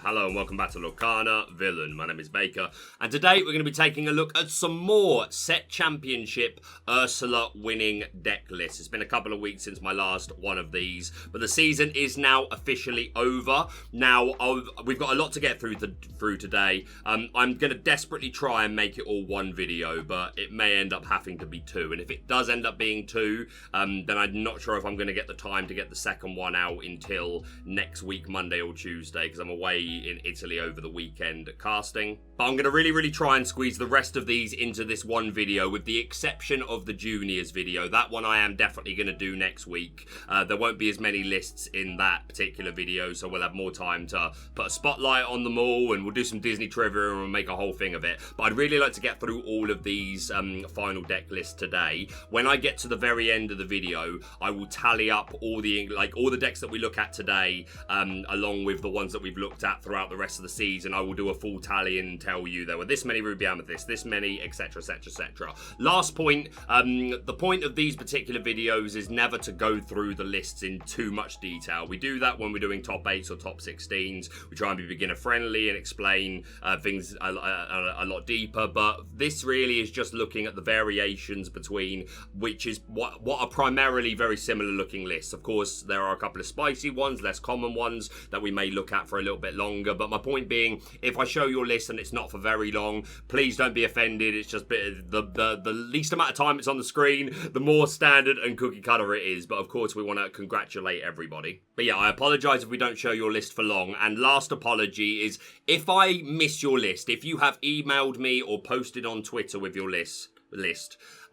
Hello and welcome back to Lorcana Villain. My name is Baker, and today we're going to be taking a look at some more set championship Ursula winning deck lists. It's been a couple of weeks since my last one of these, but the season is now officially over. Now, we've got a lot to get through today. I'm going to desperately try and make it all one video, but it may end up having to be two, and if it does end up being two, then I'm not sure if I'm going to get the time to get the second one out until next week, Monday or Tuesday, because I'm away in Italy over the weekend casting. But I'm going to really try and squeeze the rest of these into this one video, with the exception of the juniors video. That one I am definitely going to do next week. There won't be as many lists in that particular video, so we'll have more time to put a spotlight on them all, and we'll do some Disney trivia and we'll make a whole thing of it. But I'd really like to get through all of these final deck lists today. When I get to the very end of the video, I will tally up all the decks that we look at today, along with the ones that we've looked at throughout the rest of the season. I will do a full tally and tell you there were this many Ruby Amethyst, this many, etc, etc, etc. Last point, the point of these particular videos is never to go through the lists in too much detail. We do that when we're doing top 8s or top 16s. We try and be beginner friendly and explain things a lot deeper, but this really is just looking at the variations between which is what are primarily very similar looking lists. Of course, there are a couple of spicy ones, less common ones that we may look at for a little bit longer, but my point being, if I show your list and it's not for very long, please don't be offended. It's just the least amount of time it's on the screen, the more standard and cookie cutter it is. But of course, we want to congratulate everybody. But yeah, I apologize if we don't show your list for long. And last apology is if I miss your list, if you have emailed me or posted on Twitter with your list,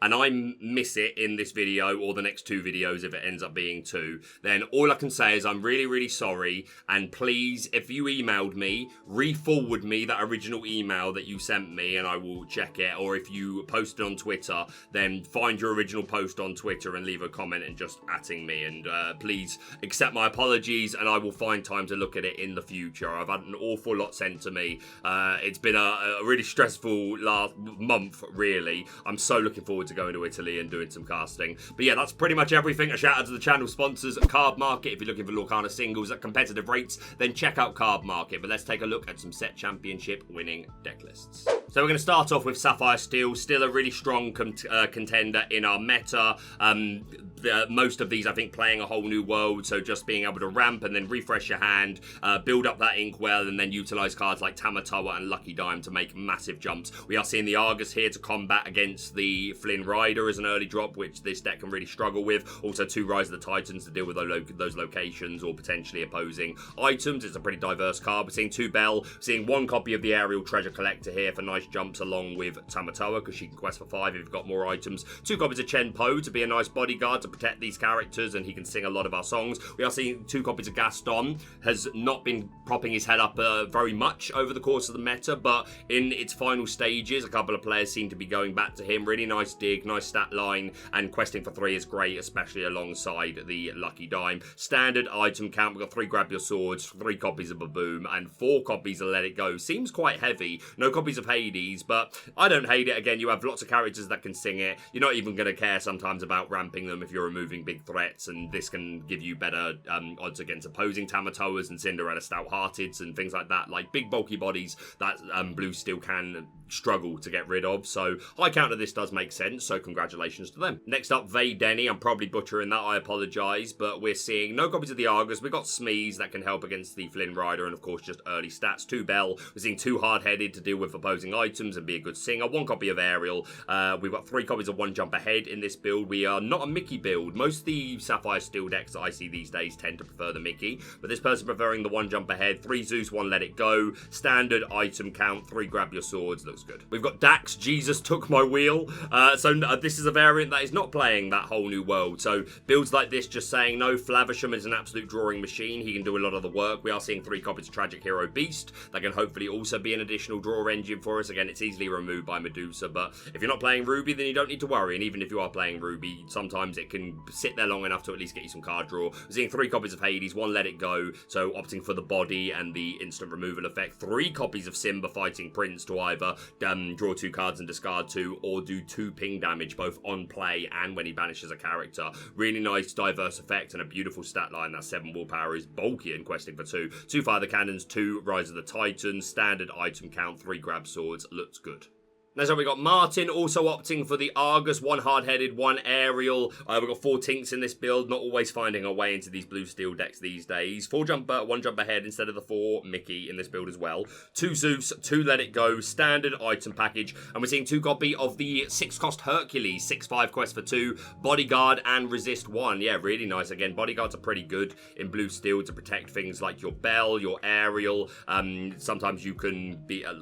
and I miss it in this video or the next two videos, if it ends up being two, then all I can say is I'm really sorry. And please, if you emailed me, re-forward me that original email that you sent me and I will check it. Or if you posted on Twitter, then find your original post on Twitter and leave a comment and just @ing me. And please accept my apologies, and I will find time to look at it in the future. I've had an awful lot sent to me. It's been a really stressful last month, really. I'm so looking forward to going to Italy and doing some casting. But yeah, that's pretty much everything. A shout out to the channel sponsors, Cardmarket. If you're looking for Lorcana singles at competitive rates, then check out Cardmarket. But let's take a look at some set championship winning deck lists. So we're going to start off with Saphire Steel, still a really strong contender in our meta. Most of these, I think, playing a whole new world, so just being able to ramp and then refresh your hand, build up that inkwell, and then utilize cards like Tamatoa and Lucky Dime to make massive jumps. We are seeing the Argus here to combat against the Flynn Rider as an early drop, which this deck can really struggle with. Also, 2 Rise of the Titans to deal with those locations or potentially opposing items. It's a pretty diverse card. We're seeing 2 Bell, we're seeing 1 copy of the Aerial Treasure Collector here for nice jumps along with Tamatoa, because she can quest for 5 if you've got more items. 2 copies of Chen Po to be a nice bodyguard to protect these characters, and he can sing a lot of our songs. We are seeing 2 copies of Gaston. Has not been propping his head up very much over the course of the meta, but in its final stages, a couple of players seem to be going back to him. Really nice dig, nice stat line, and questing for 3 is great, especially alongside the Lucky Dime. Standard item count, we've got 3 Grab Your Swords, 3 copies of Baboom, and 4 copies of Let It Go. Seems quite heavy. No copies of Hades, but I don't hate it. Again, you have lots of characters that can sing it. You're not even going to care sometimes about ramping them if you're removing big threats, and this can give you better odds against opposing Tamatoas and Cinderella Stout-Hearteds and things like that, like big bulky bodies that blue steel can struggle to get rid of. So high counter this does make sense, so congratulations to them. Next up, Vey Denny. I'm probably butchering that, I apologise, but we're seeing no copies of the Argus. We've got Smees that can help against the Flynn Rider, and of course just early stats. 2 Bell. We're seeing 2 Hard-Headed to deal with opposing items and be a good singer. 1 copy of Aerial. We've got 3 copies of 1 Jump Ahead in this build. We are not a Mickey build. Most of the Saphire Steel decks that I see these days tend to prefer the Mickey, but this person preferring the 1 Jump Ahead. 3 Zeus, 1 Let It Go. Standard item count, 3 Grab Your Swords. Looks good. We've got Dax, Jesus Took My Wheel. This is a variant that is not playing that whole new world. So builds like this just saying no. Flavisham is an absolute drawing machine. He can do a lot of the work. We are seeing 3 copies of Tragic Hero Beast. That can hopefully also be an additional draw engine for us. Again, it's easily removed by Medusa, but if you're not playing Ruby, then you don't need to worry. And even if you are playing Ruby, sometimes it can sit there long enough to at least get you some card draw. We're seeing 3 copies of Hades, 1 Let It Go, so opting for the body and the instant removal effect. 3 copies of Simba fighting Prince to either draw 2 cards and discard 2, or do 2 ping damage both on play and when he banishes a character. Really nice diverse effect and a beautiful stat line. That 7 willpower is bulky and questing for 2. 2 fire the cannons, 2 rise of the titans, standard item count, 3 grab swords. Looks good. Next up, we got Martin, also opting for the Argus, 1 hard-headed, 1 aerial. We've got 4 tinks in this build, not always finding our way into these blue steel decks these days. 4 jumper, 1 jump ahead instead of the 4 Mickey in this build as well. 2 Zeus, 2 Let It Go, standard item package. And we're seeing 2 copy of the 6-cost Hercules, 6/5 quest for 2, Bodyguard and Resist 1. Yeah, really nice. Again, Bodyguards are pretty good in blue steel to protect things like your Bell, your aerial. Sometimes you can be a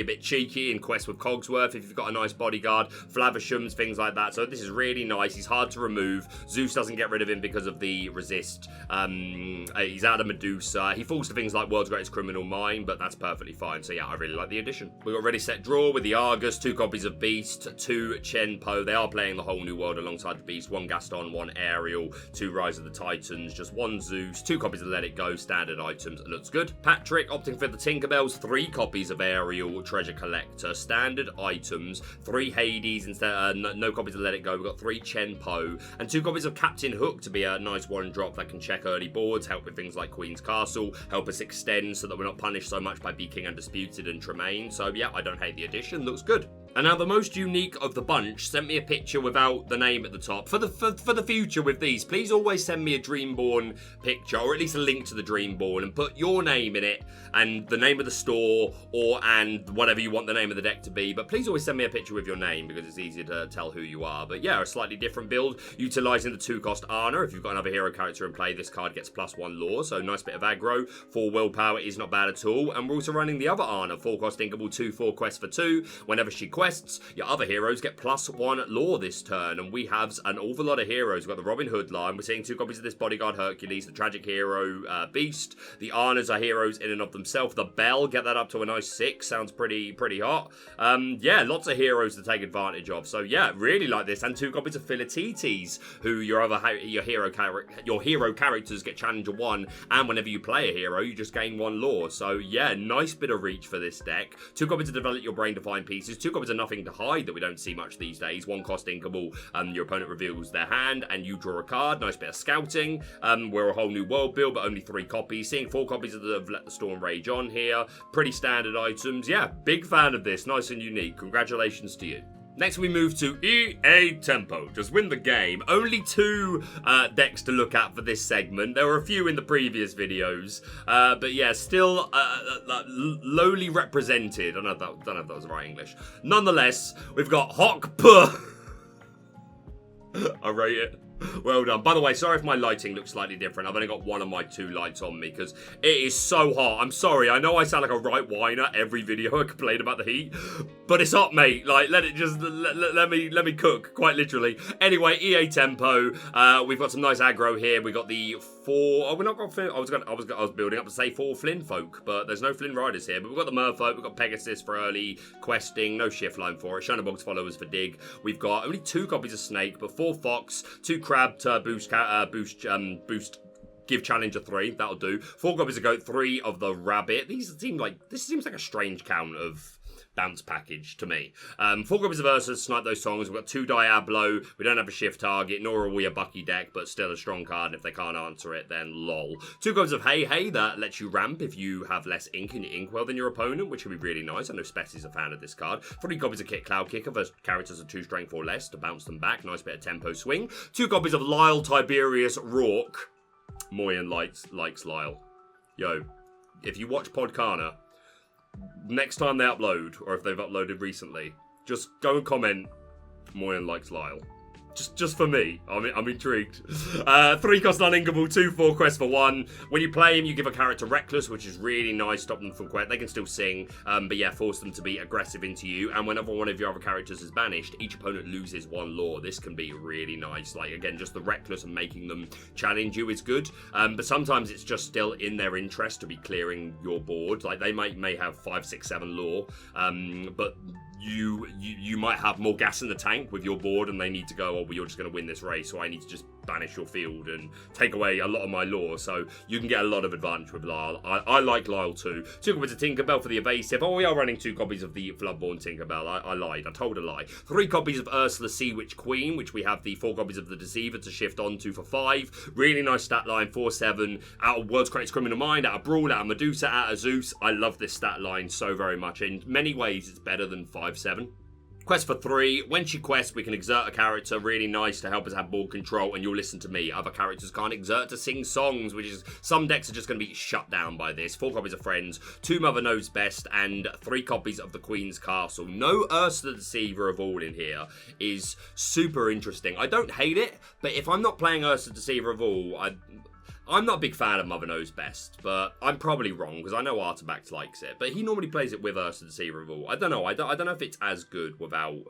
bit cheeky in quests with Cogsworth if you've got a nice bodyguard, Flavishams, things like that. So this is really nice. He's hard to remove. Zeus doesn't get rid of him because of the resist. He's out of Medusa. He falls to things like World's Greatest Criminal Mind, but that's perfectly fine. So yeah, I really like the addition. We've got Ready Set Draw with the Argus, 2 copies of Beast, 2 Chenpo. They are playing the whole new world alongside the Beast. 1 Gaston, 1 Aerial, 2 Rise of the Titans, just 1 Zeus, 2 copies of Let It Go, standard items. It looks good. Patrick opting for the Tinkerbells, 3 copies of Aerial, Treasure Collector, standard items, 3 Hades instead, no copies of Let It Go. We've got 3 Chenpo and 2 copies of Captain Hook to be a nice 1-drop that can check early boards, help with things like Queen's Castle, help us extend so that we're not punished so much by King Undisputed and Tremaine. So yeah, I don't hate the addition, looks good. And now the most unique of the bunch sent me a picture without the name at the top. For the future with these, please always send me a Dreamborn picture, or at least a link to the Dreamborn, and put your name in it and the name of the store and whatever you want the name of the deck to be. But please always send me a picture with your name because it's easier to tell who you are. But yeah, a slightly different build utilising the 2-cost Arna. If you've got another hero character in play, this card gets +1 lore, so nice bit of aggro. 4 willpower is not bad at all. And we're also running the other Arna, 4-cost Inkable, 2/4 quest for 2. Whenever she quests, your other heroes get +1 lore this turn, and we have an awful lot of heroes. We've got the Robin Hood line. We're seeing 2 copies of this Bodyguard Hercules, the Tragic Hero Beast. The Arnas are heroes in and of themselves. The Bell, get that up to a nice 6. Sounds pretty hot. Yeah, lots of heroes to take advantage of. So yeah, really like this. And 2 copies of Philatites, who your hero characters get Challenger 1, and whenever you play a hero, you just gain 1 lore. So yeah, nice bit of reach for this deck. 2 copies to develop your brain to find pieces. 2 copies of Nothing to Hide that we don't see much these days. 1 cost Inkable, your opponent reveals their hand and you draw a card. Nice bit of scouting. We're a whole new world build, but only 3 copies. Seeing 4 copies of the Let the Storm Rage On here. Pretty standard items. Yeah, big fan of this. Nice and unique. Congratulations to you. Next we move to EA Tempo. Just win the game. Only 2 decks to look at for this segment. There were a few in the previous videos. But yeah, still lowly represented. I don't know if that was the right English. Nonetheless, we've got Hokpuh. I rate it. Well done. By the way, sorry if my lighting looks slightly different. I've only got 1 of my 2 lights on me because it is so hot. I'm sorry. I know I sound like a right whiner every video. I complain about the heat, but it's hot, mate. Like, let me cook, quite literally. Anyway, EA Tempo. We've got some nice aggro here. We got the 4. Oh, we're not got Flynn. I was building up to say 4 Flynn folk, but there's no Flynn riders here. But we've got the Merfolk. We've got Pegasus for early questing. No shift line for it. Shonabog's followers for dig. We've got only 2 copies of Snake, but 4 Fox, 2 Crab to boost give Challenger 3, that'll do. 4 copies of Goat, 3 of the Rabbit. This seems like a strange count of bounce package to me. 4 copies of Ursula, snipe those songs. We've got 2 Diablo. We don't have a shift target, nor are we a Bucky deck, but still a strong card. And if they can't answer it, then lol. 2 copies of Hey Hey, that lets you ramp if you have less ink in your inkwell than your opponent, which would be really nice. I know Spetsy's a fan of this card. 3 copies of Kit Cloud Kicker for characters of 2 strength or less to bounce them back. Nice bit of tempo swing. 2 copies of Lyle Tiberius Rourke. Moyan likes Lyle. Yo, if you watch Podkana, next time they upload, or if they've uploaded recently, just go and comment, Moyan likes Lyle. Just for me. I'm intrigued. 3 cost uninkable, 2/4 quest for 1. When you play him, you give a character Reckless, which is really nice. Stop them from quest. They can still sing, but yeah, force them to be aggressive into you. And whenever one of your other characters is banished, each opponent loses 1 lore. This can be really nice. Like, again, just the Reckless and making them challenge you is good. But sometimes it's just still in their interest to be clearing your board. Like, they may have 5, 6, 7 lore, but you might have more gas in the tank with your board and they need to go well, you're just going to win this race, so I need to just banish your field and take away a lot of my lore, so you can get a lot of advantage with Lyle. I like Lyle too. 2 copies of Tinkerbell for the evasive. Oh, we are running 2 copies of the Floodborn Tinkerbell. I lied. I told a lie. 3 copies of Ursula Sea Witch Queen, which we have the 4 copies of the Deceiver to shift onto for 5. Really nice stat line, 4/7. Out of World's Greatest Criminal Mind, out of Brawl, out of Medusa, out of Zeus. I love this stat line so very much. In many ways, it's better than 5/7. Quest for 3. When she quests, we can exert a character. Really nice to help us have board control, and you'll listen to me. Other characters can't exert to sing songs, which is, some decks are just going to be shut down by this. 4 copies of Friends, 2 Mother Knows Best, and 3 copies of the Queen's Castle. No Ursula the Deceiver of all in here is super interesting. I don't hate it, but if I'm not playing Ursula the Deceiver of all, I'm not a big fan of Mother Knows Best, but I'm probably wrong because I know Artabax likes it. But he normally plays it with Ursula the Deceiver of all. I don't know. I don't know if it's as good without.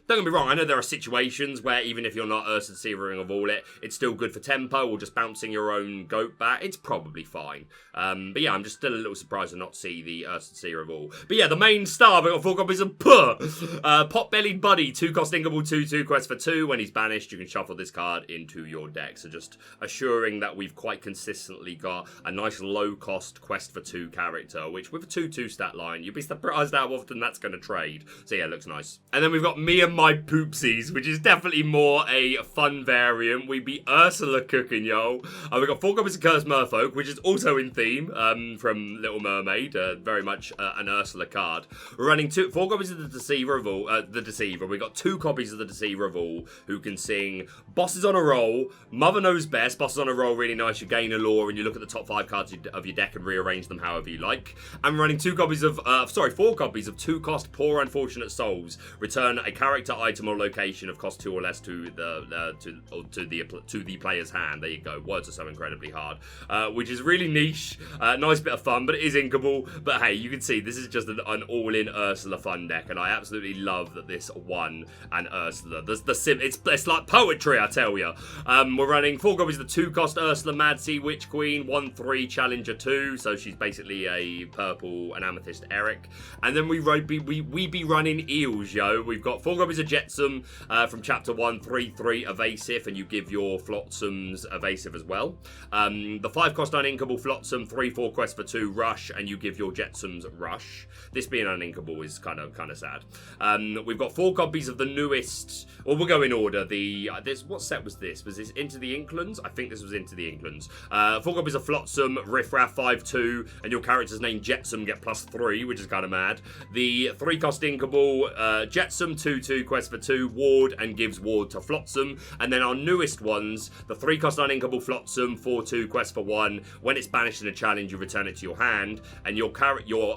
Don't get me wrong, I know there are situations where even if you're not Ursula the Deceiver of all it's still good for tempo or just bouncing your own goat back. It's probably fine. But yeah, I'm just still a little surprised to not see the Ursula the Deceiver of all. But yeah, the main star, we've got 4 copies of Pot-Bellied Buddy, 2 cost Inkable, 2/2 quest for 2. When he's banished, you can shuffle this card into your deck. So just assuring that we've quite consistently got a nice low-cost quest for 2 character, which with a 2/2 stat line, you'd be surprised how often that's going to trade. So yeah, it looks nice. And then we've got Me and My Poopsies, which is definitely more a fun variant. We be Ursula cooking, yo. We've got 4 copies of Cursed Merfolk, which is also in theme from Little Mermaid. Very much an Ursula card. We're running 4 copies of the Deceiver of all. The Deceiver. We've got 2 copies of the Deceiver of all, who can sing Bosses on a Roll, Mother Knows Best. Bosses on a Roll, really nice. You gain a lore and you look at the top 5 cards of your deck and rearrange them however you like. I'm running 4 copies of 2 cost Poor Unfortunate Souls. Return a character, item, or location of cost 2 or less to the player's hand. There you go. Words are so incredibly hard, which is really niche. Nice bit of fun, but it is inkable. But hey, you can see this is just an all-in Ursula fun deck, and I absolutely love that this won an Ursula. It's like poetry, I tell you. We're running 4 copies of the 2 cost Ursula Mad Sea Witch Queen, 1/3 Challenger 2, so she's basically a purple and amethyst Eric. And then we be running eels, yo. We've got 4 copies of Jetsam from chapter 1, 3/3 evasive, and you give your Flotsams evasive as well. The 5 cost uninkable Flotsam, 3/4 quest for 2 rush, and you give your Jetsams rush. This being uninkable is kind of sad. We've got 4 copies of the newest, or we'll go in order. What set was this? Was this Into the Inklands? I think this was Into the Inklands. 4 copies of Flotsam, Riffraff 5/2, and your character's name Jetsam get +3, which is kind of mad. The 3 cost inkable Jetsam, 2/2 quest for 2, ward, and gives ward to Flotsam. And then our newest ones, the 3 cost uninkable Flotsam, 4/2 quest for 1. When it's banished in a challenge, you return it to your hand, and your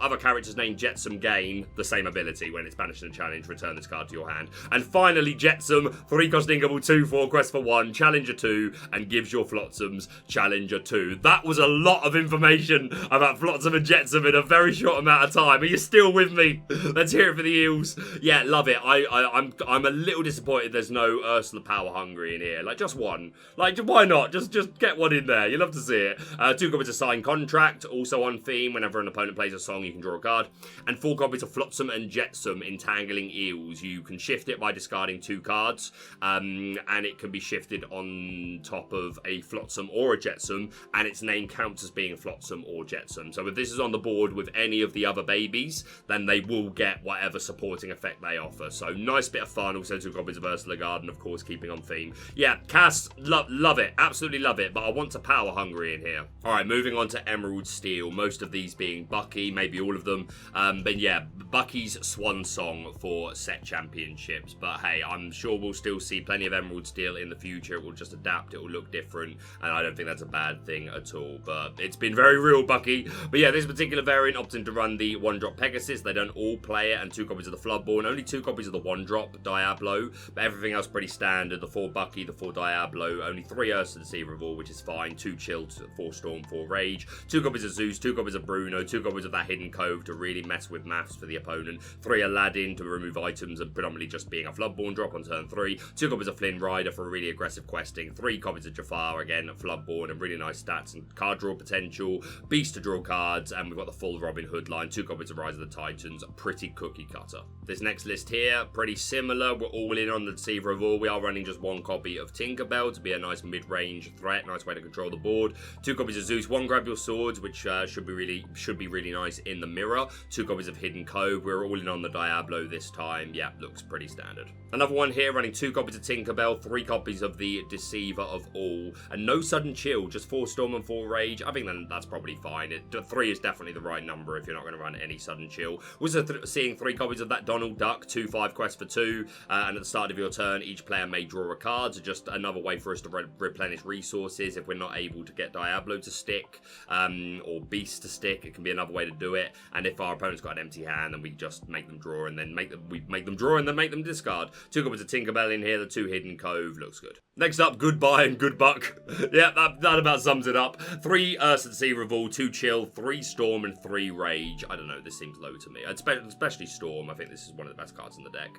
other character's name Jetsam gain the same ability. When it's banished in a challenge, return this card to your hand. And finally, Jetsam, 3 cost inkable, 2/4 quest for 1, Challenger 2, and gives your Flotsams Challenger 2. That was a lot of information about Flotsam and Jetsam in a very short amount of time. Are you still with me? Let's hear it for the eels. Yeah, love it. I'm a little disappointed there's no Ursula Power Hungry in here. Like, just one. Like, why not? Just get one in there. You love to see it. 2 copies of Signed Contract, also on theme. Whenever an opponent plays a song, you can draw a card. And 4 copies of Flotsam and Jetsam, Entangling Eels. You can shift it by discarding 2 cards, and it can be shifted on top of a Flotsam or a Jetsam, and its name counts as being Flotsam or Jetsam. So if this is on the board with any of the other babies, then they will get whatever supporting effect they offer. So nice bit of fun. Also 2 copies of Ursula Garden, of course, keeping on theme. Yeah, Cass, love it. Absolutely love it. But I want a Power Hungry in here. All right, moving on to Emerald Steel. Most of these being Bucky, maybe all of them. But yeah, Bucky's swan song for set championships. But hey, I'm sure we'll still see plenty of Emerald Steel in the future. It will just adapt. It will look different. And I don't think that's a bad thing at all. But it's been very real, Bucky. But yeah, this particular variant opting to run the 1-drop Pegasus. They don't all play it. And 2 copies of the Floodborn. Only 2 copies of the 1-drop Diablo. But everything else pretty standard. The 4 Bucky, the 4 Diablo. Only 3 Ursula the Deceiver of all, which is fine. 2 Chill, 4 Storm, 4 Rage. 2 copies of Zeus. 2 copies of Bruno. 2 copies of that Hidden Cove to really mess with maths for the opponent. 3 Aladdin to remove items and predominantly just being a Floodborn drop on turn 3. 2 copies of Flynn Rider for really aggressive questing. 3 copies of Jafar, again, Floodborn of really nice stats and card draw potential, beast to draw cards, and we've got the full Robin Hood line, 2 copies of Rise of the Titans, pretty cookie cutter. This next list here, pretty similar. We're all in on the Deceiver of All. We are running just 1 copy of Tinkerbell to be a nice mid-range threat, nice way to control the board. 2 copies of Zeus, 1 Grab Your Swords, which should be really nice in the mirror. 2 copies of Hidden Cove. We're all in on the Diablo this time. Yeah, looks pretty standard. Another one here, running 2 copies of Tinkerbell, 3 copies of the Deceiver of All, and no Sudden Chill, just 4 Storm and 4 Rage. I think that's probably fine. 3 is definitely the right number if you're not going to run any Sudden Chill. Also seeing 3 copies of that Donald Duck, 2/5 quest for 2, and at the start of your turn, each player may draw a card, so just another way for us to replenish resources if we're not able to get Diablo to stick, or Beast to stick. It can be another way to do it, and if our opponent's got an empty hand, then we just make them draw, and then make them draw, and then make them discard. 2 copies of Tinkerbell in here, the 2 Hidden Cove, looks good. Next up, Goodbye and Good Buck. Yeah, that about sums it up. 3 Ursa Deceiver of All, 2 Chill, 3 Storm, and 3 Rage. I don't know, this seems low to me. Especially Storm, I think this is one of the best cards in the deck.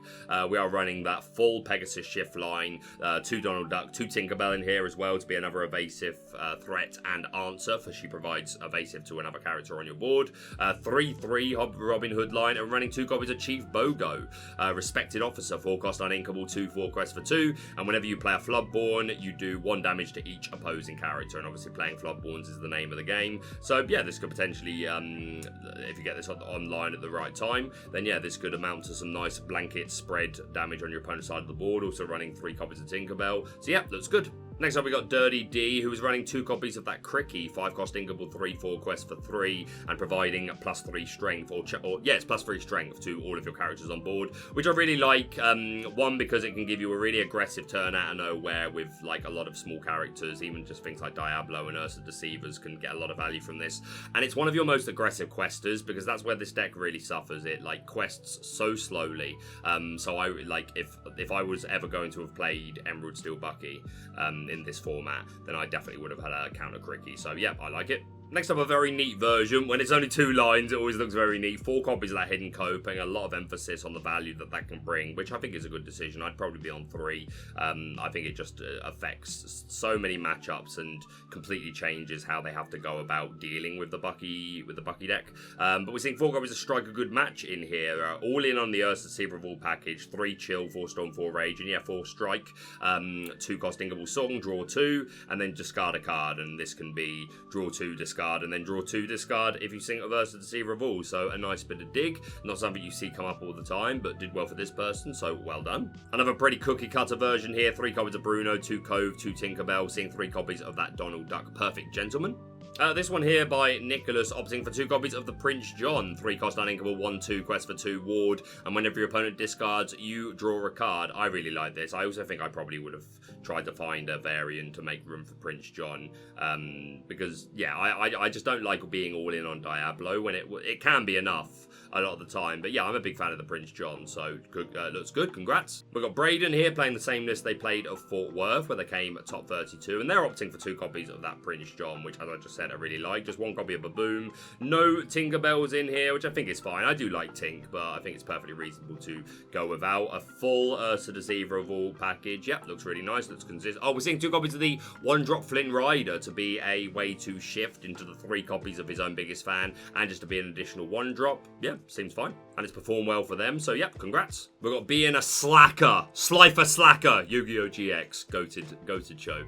We are running that full Pegasus Shift line, 2 Donald Duck, 2 Tinkerbell in here as well to be another evasive threat and answer, for she provides evasive to another character on your board. 3/3 Robin Hood line, and running 2 copies of Chief Bogo, Respected Officer, 4 cost uninkable, 2/4 quest for 2, and whenever you play a Floodborn, you do 1 damage to each opposing character, and obviously playing Floodborns is the name of the game. So yeah, this could potentially, if you get this online at the right time, then yeah, this could amount to some nice blanket spread damage on your opponent's side of the board. Also running 3 copies of Tinkerbell. So yeah, looks good. Next up, we got Dirty D, who is running 2 copies of that Cricky, 5 cost inkable, 3/4 quest for 3, and providing +3 strength, it's +3 strength to all of your characters on board, which I really like. 1, because it can give you a really aggressive turn out of nowhere with like a lot of small characters, even just things like Diablo and Ursa Deceivers can get a lot of value from this. And it's one of your most aggressive questers, because that's where this deck really suffers. It like quests so slowly. So I like, if I was ever going to have played Emerald Steel Bucky in this format, then I definitely would have had a counter Cricky. So yeah, I like it. Next up, a very neat version. When it's only 2 lines, it always looks very neat. 4 copies of that Hidden Cove, putting a lot of emphasis on the value that can bring, which I think is a good decision. I'd probably be on 3. I think it just affects so many matchups and completely changes how they have to go about dealing with the Bucky deck. But we're seeing 4 copies of Strike a Good Match in here. All in on the Ursa Deceiver of All package. 3 Chill, 4 Storm, 4 Rage, and yeah, 4 Strike. 2 cost Inkable Song, draw 2, and then discard a card. And this can be draw 2, discard, and then draw 2, discard if you sing a Ursa Deceiver of All. So a nice bit of dig. Not something you see come up all the time, but did well for this person, so well done. Another pretty cookie cutter version here. 3 copies of Bruno, 2 Cove, 2 Tinkerbell, seeing 3 copies of that Donald Duck Perfect Gentleman. This one here by Nicholas, opting for 2 copies of the Prince John, 3 cost uninkable, 1/2 quest for 2 ward, and whenever your opponent discards, you draw a card. I really like this. I also think I probably would have tried to find a variant to make room for Prince John, because yeah, I just don't like being all in on Diablo when it can be enough a lot of the time. But yeah, I'm a big fan of the Prince John, so good, looks good, congrats. We've got Braden here playing the same list they played of Fort Worth, where they came at top 32, and they're opting for 2 copies of that Prince John, which, as I just said, I really like. Just 1 copy of Baboom. No Tinkerbells in here, which I think is fine. I do like Tink, but I think it's perfectly reasonable to go without. A full Ursa Deceiver of All package. Yep, looks really nice, looks consistent. Oh, we're seeing 2 copies of the 1-drop Flynn Rider to be a way to shift into the 3 copies of his own biggest fan, and just to be an additional 1-drop. Yeah, seems fine. And it's performed well for them, so yep, congrats. We've got Being a Slacker, Slifer Slacker, Yu-Gi-Oh! GX, goated show.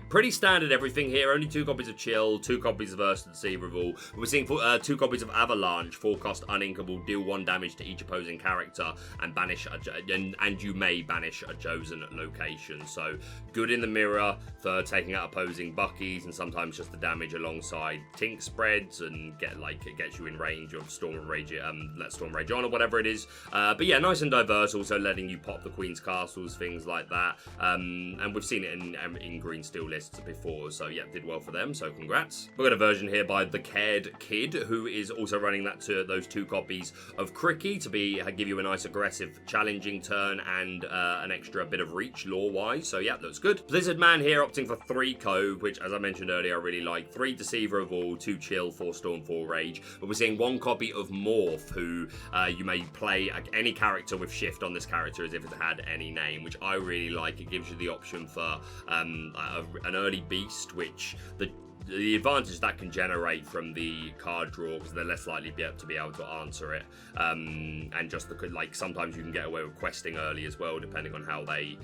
Pretty standard everything here, only 2 copies of Chill, 2 copies of Ursa Deceiver of All. We're seeing 2 copies of Avalanche, 4 cost uninkable, deal 1 damage to each opposing character, and banish and you may banish a chosen location. So good in the mirror for taking out opposing Buckies, and sometimes just the damage alongside Tink spreads, and it gets you in range of Storm and Rage, let Storm Rage on, or whatever it is. But yeah, nice and diverse, also letting you pop the Queen's Castles, things like that. And we've seen it in green steel lists before, so yeah, did well for them, so congrats. We've got a version here by The Cared Kid, who is also running those 2 copies of Cricky to give you a nice aggressive challenging turn and an extra bit of reach lore-wise, so yeah, looks good. Blizzard Man here opting for 3 Cove, which, as I mentioned earlier, I really like. 3 Deceiver of All, 2 Chill, 4 Storm, 4 Rage. But we're seeing 1 copy of of Morph, who you may play any character with shift on this character as if it had any name, which I really like. It gives you the option for an early beast, which the advantage that can generate from the card draw, because they're less likely to be able to answer it, and just like sometimes you can get away with questing early as well, depending on how they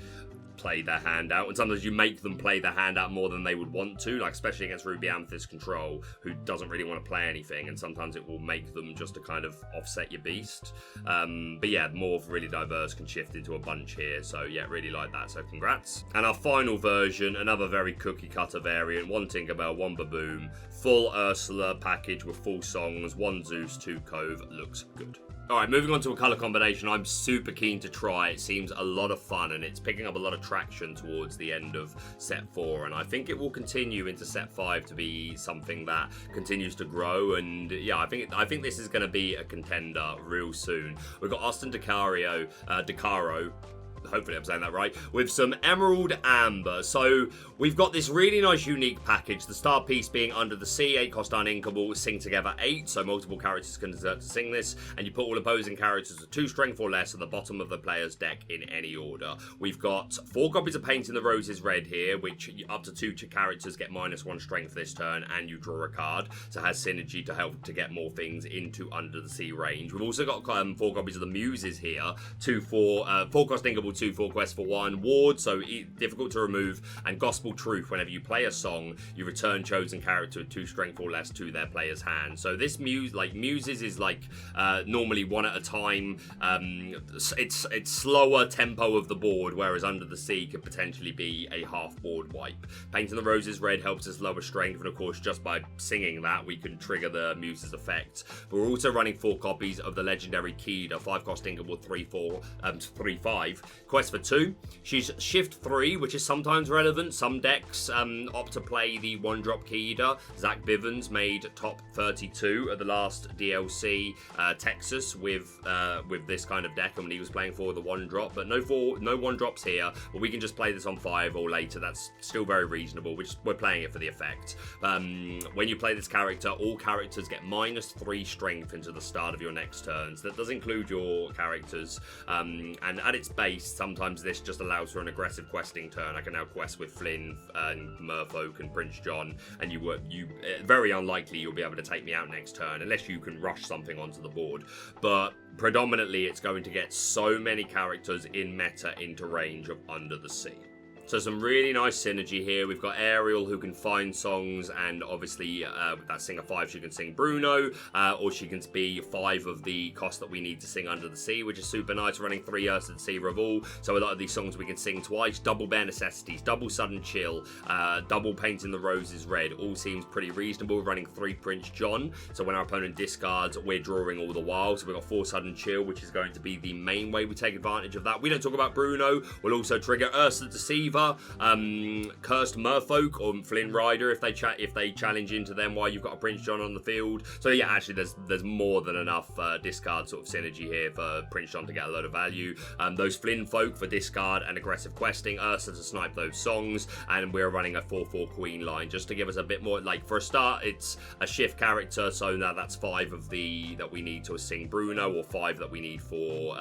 play their hand out, and sometimes you make them play their hand out more than they would want to, like especially against Ruby Amethyst Control, who doesn't really want to play anything, and sometimes it will make them just to kind of offset your beast. But yeah, Morph really diverse, can shift into a bunch here, so yeah, really like that, so congrats. And our final version, another very cookie cutter variant, 1 Tinkerbell, 1 Baboom, full Ursula package with full songs, 1 Zeus, 2 Cove, looks good. Alright, moving on to a colour combination I'm super keen to try. It seems a lot of fun, and it's picking up a lot of traction towards the end of set 4, and I think it will continue into set 5 to be something that continues to grow. And yeah, I think this is going to be a contender real soon. We've got Austin DeCaro, hopefully I'm saying that right, with some Emerald Amber. So we've got this really nice unique package, the star piece being Under the Sea, 8 cost uninkable, sing together 8, so multiple characters can desert to sing this, and you put all opposing characters with 2 strength or less at the bottom of the player's deck in any order. We've got 4 copies of Painting the Roses Red here, which up to 2 characters get -1 strength this turn, and you draw a card, so it has synergy to help to get more things into Under the Sea range. We've also got 4 copies of the Muses here, 4 cost inkable, 2 4 quest for 1, ward, so difficult to remove, and Gospel Truth. Whenever you play a song, you return chosen character with 2 strength or less to their player's hand. So this Muses is like normally 1 at a time. It's slower tempo of the board, whereas Under the Sea could potentially be a half board wipe. Painting the Roses Red helps us lower strength, and of course just by singing that we can trigger the Muses effect. But we're also running 4 copies of the legendary Keeda, 5 cost inkable, 3/5 quest for 2. She's shift 3, which is sometimes relevant. Some decks opt to play the 1-drop Keeda. Zach Bivens made top 32 at the last DLC Texas with this kind of deck, and when he was playing for the 1-drop, but no 1-drops here, but we can just play this on 5 or later. That's still very reasonable. We're playing it for the effect. When you play this character, all characters get -3 strength into the start of your next turn, so that does include your characters, and at its base, sometimes this just allows for an aggressive questing turn. I can now quest with Flynn and Merfolk and Prince John, and you very unlikely you'll be able to take me out next turn unless you can rush something onto the board. But predominantly it's going to get so many characters in meta into range of Under the Sea. So some really nice synergy here. We've got Ariel, who can find songs, and obviously with that singer 5, she can sing Bruno, or she can be 5 of the cost that we need to sing Under the Sea, which is super nice. Running 3 Ursula Sea Revolt, so a lot of these songs we can sing twice. Double Bare Necessities, double Sudden Chill, double Painting the Roses Red, all seems pretty reasonable. We're running 3 Prince John, so when our opponent discards, we're drawing all the while. So we've got 4 Sudden Chill, which is going to be the main way we take advantage of that. We don't talk about Bruno. We'll also trigger Ursula Deceiver, Cursed Merfolk or Flynn Rider if they challenge into them while you've got a Prince John on the field. So yeah, actually there's more than enough discard sort of synergy here for Prince John to get a load of value. Those Flynn folk for discard and aggressive questing, Ursula to snipe those songs, and we're running a 4/4 Queen line just to give us a bit more. Like for a start, it's a shift character, so now that's 5 of the that we need to sing Bruno, or 5 that we need for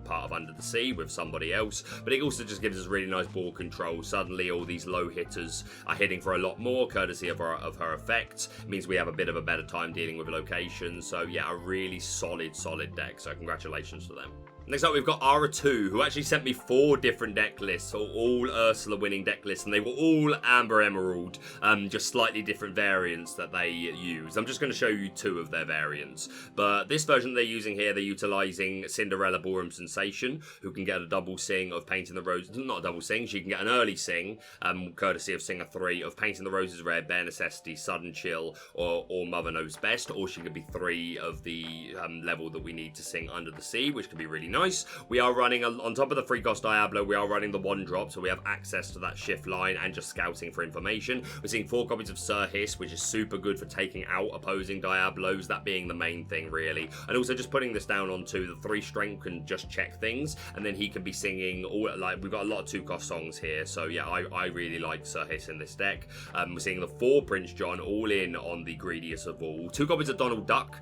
part of Under the Sea with somebody else. But it also just gives us really nice ball control. Suddenly all these low hitters are hitting for a lot more courtesy of her effect. It means we have a bit of a better time dealing with locations. So yeah, a really solid deck, so congratulations to them. Next up, we've got Ara2, who actually sent me 4 different deck lists, all Ursula winning deck lists, and they were all Amber Emerald, just slightly different variants that they use. I'm just going to show you 2 of their variants. But this version they're using here, they're utilising Cinderella Ballroom Sensation, who can get a double sing of Painting the Roses, not a double sing, she can get an early sing, courtesy of Singer 3, of Painting the Roses Red, Bare Necessity, Sudden Chill, or Mother Knows Best, or she could be 3 of the level that we need to sing Under the Sea, which could be really nice. nice. We are running, on top of the 3-cost Diablo, we are running the 1-drop, so we have access to that shift line and just scouting for information. We're seeing 4 copies of Sir Hiss, which is super good for taking out opposing Diablos, that being the main thing, really. And also just putting this down onto the 3 strength can just check things, and then he can be singing, all like, we've got a lot of 2-cost songs here, so yeah, I really like Sir Hiss in this deck. We're seeing the 4 Prince John, all in on the greediest of all. 2 copies of Donald Duck,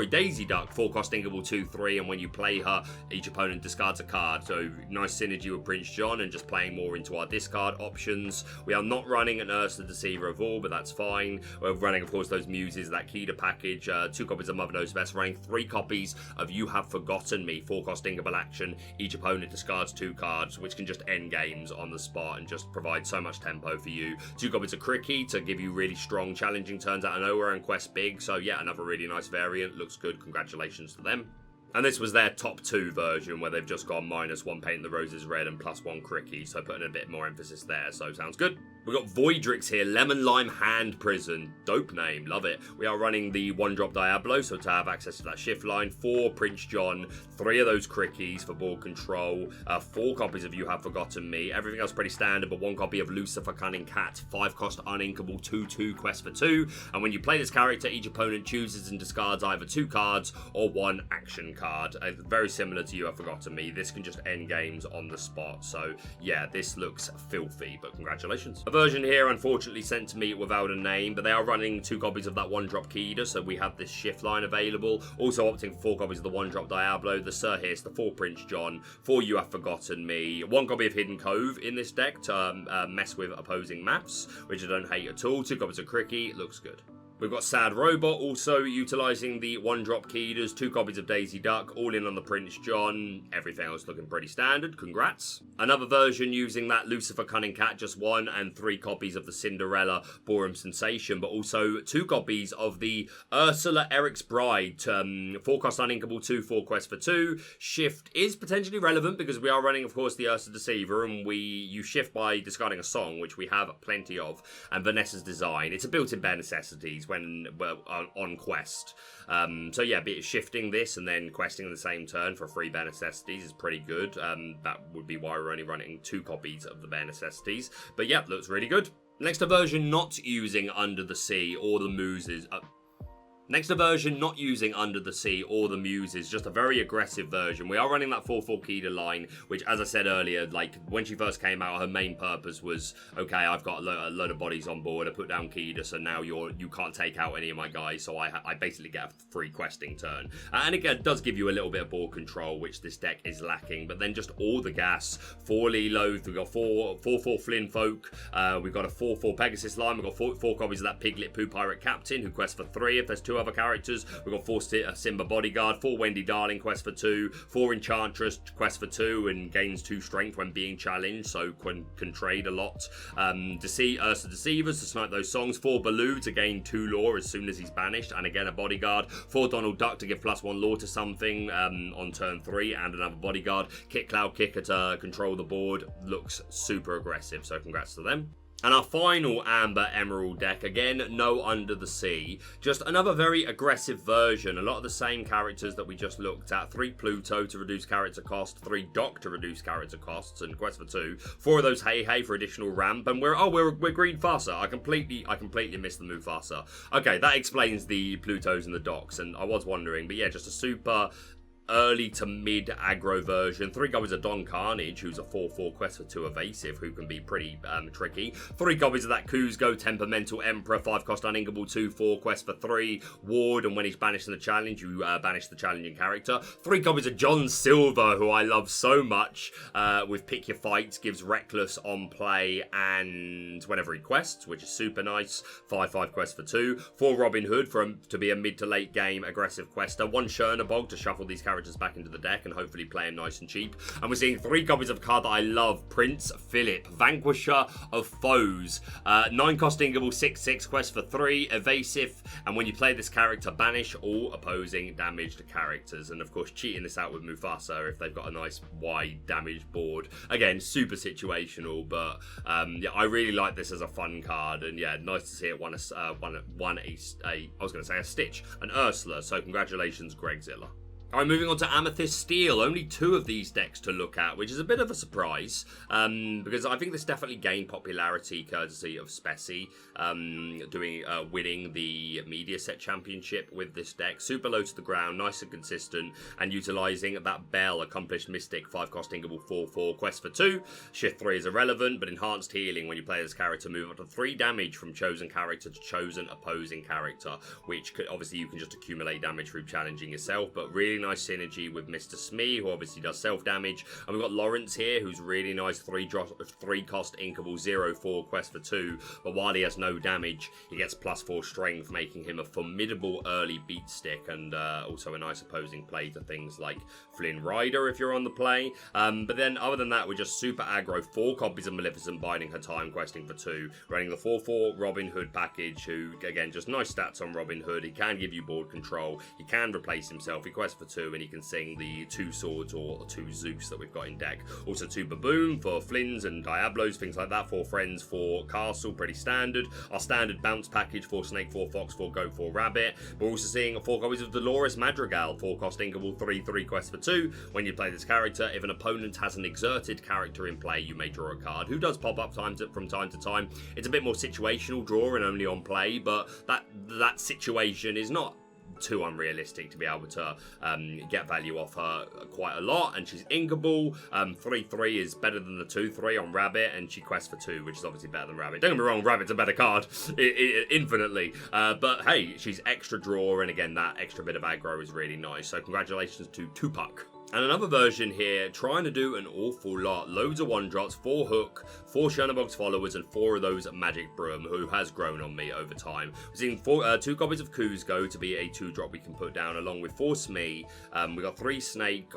Daisy Duck, 4-cost Ingable 2/3, and when you play her, each opponent discards a card, so nice synergy with Prince John and just playing more into our discard options. We are not running an Ursula Deceiver of all, but that's fine. We're running, of course, those Muses, that Keeda package, 2 copies of Mother Knows Best, running 3 copies of You Have Forgotten Me, 4-cost Ingable action. Each opponent discards 2 cards, which can just end games on the spot and just provide so much tempo for you. 2 copies of Cricky to give you really strong challenging turns out of nowhere and quest big, so yeah, another really nice variant. Looks good, congratulations to them. And this was their top 2 version, where they've just gone -1 Paint the Roses red and +1 Cricky, so putting a bit more emphasis there, so sounds good. We've got Voidrix here, Lemon Lime Hand Prison. Dope name, love it. We are running the 1-drop Diablo, so to have access to that shift line. 4 Prince John, 3 of those Crickies for board control, 4 copies of You Have Forgotten Me. Everything else pretty standard, but 1 copy of Lucifer Cunning Cat, 5-cost Uninkable 2/2 quest for 2. And when you play this character, each opponent chooses and discards either 2 cards or 1 action card. Very similar to You Have Forgotten Me. This can just end games on the spot. So yeah, this looks filthy, but congratulations. A version here, unfortunately, sent to me without a name, but they are running 2 copies of that 1-drop Keeda, so we have this shift line available. Also opting for 4 copies of the 1-drop Diablo, the Sir Hiss, the 4 Prince John, 4 You Have Forgotten Me, 1 copy of Hidden Cove in this deck to mess with opposing maps, which I don't hate at all. 2 copies of Cricky, looks good. We've got Sad Robot also utilising the 1-drop Keeders, 2 copies of Daisy Duck, all in on the Prince John. Everything else looking pretty standard, congrats. Another version using that Lucifer Cunning Cat, just 1, and 3 copies of the Cinderella Ballroom Sensation, but also 2 copies of the Ursula Eric's Bride, 4-cost Uninkable 2/4 quest for 2. Shift is potentially relevant because we are running, of course, the Ursula Deceiver, and you shift by discarding a song, which we have plenty of, and Vanessa's Design. It's a built-in bare necessities when on quest. So yeah, shifting this and then questing in the same turn for 3 bare necessities is pretty good. That would be why we're only running 2 copies of the bare necessities. But yeah, looks really good. Next, a version not using Under the Sea or the Muses. Next, a version not using Under the Sea or the Muses, just a very aggressive version. We are running that 4/4 Keeda line, which, as I said earlier, like, when she first came out, her main purpose was, okay, I've got a load of bodies on board, I put down Keeda, so now you can't take out any of my guys, so I basically get a free questing turn. And it does give you a little bit of board control, which this deck is lacking, but then just all the gas. 4 Leloth, we've got 4/4 Flynn Folk, we've got a 4/4 Pegasus line, we've got 4 copies of that Piglet Poo Pirate Captain, who quests for 3 if there's 2 other characters. We've got 4 Simba Bodyguard, 4 Wendy Darling, quest for 2, 4 Enchantress, quest for 2, and gains 2 strength when being challenged, so can trade a lot. Ursula Deceivers to snipe those songs, 4 Baloo to gain 2 lore as soon as he's banished, and again a Bodyguard, 4 Donald Duck to give +1 lore to something on turn 3, and another Bodyguard. Kit Cloud Kicker to control the board. Looks super aggressive, so congrats to them. And our final Amber Emerald deck, again, no Under the Sea. Just another very aggressive version. A lot of the same characters that we just looked at. 3 Pluto to reduce character cost, 3 Doc to reduce character costs, and quest for 2. 4 of those Hey Hey for additional ramp, and we're Green Fasa. I completely missed the Mufasa. Okay, that explains the Plutos and the Docs, and I was wondering, but yeah, just a super early to mid aggro version. 3 copies of Don Carnage, who's a 4/4 quest for 2 evasive, who can be pretty tricky. 3 copies of that Kuzco Temperamental Emperor, 5-cost Uninkable 2/4 quest for 3. Ward, and when he's banished in the challenge, you banish the challenging character. 3 copies of John Silver, who I love so much, with Pick Your Fights, gives Reckless on play and whenever he quests, which is super nice. 5/5 quest for 2. 4 Robin Hood to be a mid to late game aggressive quester. 1 Chernabog to shuffle these characters back into the deck and hopefully play him nice and cheap. And we're seeing 3 copies of a card that I love, Prince Philip, Vanquisher of Foes. 9-cost Ingable 6/6 quest for 3, evasive, and when you play this character, banish all opposing damaged characters. And of course, cheating this out with Mufasa if they've got a nice wide damaged board. Again, super situational, but yeah, I really like this as a fun card, and yeah, nice to see it won a Stitch, an Ursula. So congratulations, Greg Zilla. Alright, moving on to Amethyst Steel. Only 2 of these decks to look at, which is a bit of a surprise, because I think this definitely gained popularity courtesy of Speci winning the Media Set Championship with this deck. Super low to the ground, nice and consistent, and utilising that Bell, Accomplished Mystic, 5-cost Inkable 4/4, quest for 2. Shift 3 is irrelevant, but enhanced healing when you play this character, move up to 3 damage from chosen character to chosen opposing character, which could, obviously you can just accumulate damage through challenging yourself, but really nice synergy with Mr. Smee, who obviously does self-damage. And we've got Lawrence here, who's really nice, 3-cost Inkable 0/4, quest for 2, but while he has no damage, he gets +4 strength, making him a formidable early beat stick, and also a nice opposing play to things like Flynn Rider if you're on the play. But then other than that, we're just super aggro, 4 copies of Maleficent Biding Her Time, questing for 2, running the 4/4 Robin Hood package, who, again, just nice stats on Robin Hood. He can give you board control, he can replace himself, he quests for 2, and he can sing the 2 swords or 2 Zeus that we've got in deck. Also 2 Baboon for Flynn's and Diablos, things like that. 4 Friends for Castle, pretty standard. Our standard bounce package, 4 Snake, 4 Fox, 4 Goat, 4 Rabbit. We're also seeing 4 copies of Dolores Madrigal, 4-cost Inkable 3/3, quest for 2. When you play this character, if an opponent has an exerted character in play, you may draw a card, who does pop up from time to time. It's a bit more situational draw and only on play, but that situation is not too unrealistic to be able to get value off her quite a lot. And she's inkable. 3/3 is better than the 2/3 on Rabbit, and she quests for 2, which is obviously better than Rabbit. Don't get me wrong, Rabbit's a better card infinitely, but hey, she's extra draw, and again, that extra bit of aggro is really nice. So congratulations to Tupac. And another version here, trying to do an awful lot. Loads of 1-drops, 4 Hook, 4 Shunnerbox Followers, and 4 of those Magic Broom, who has grown on me over time. We're seeing 2 copies of Kuzco to be a 2-drop we can put down, along with 4 Smee. We got 3 Snake,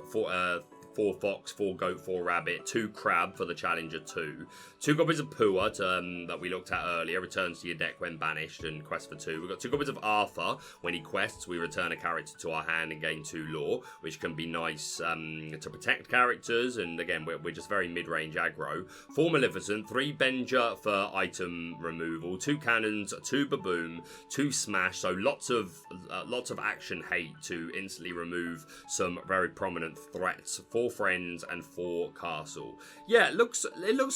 4 Fox, 4 Goat, 4 Rabbit, 2 Crab for the Challenger 2. 2 copies of Pua that we looked at earlier, returns to your deck when banished, and quest for 2. We've got 2 copies of Arthur. When he quests, we return a character to our hand and gain 2 lore, which can be nice to protect characters, and again, we're just very mid-range aggro. 4 Maleficent, 3 Benja for item removal, 2 Cannons, 2 Baboon, 2 Smash, so lots of action hate to instantly remove some very prominent threats. 4 Friends and 4 Castle. Yeah, it looks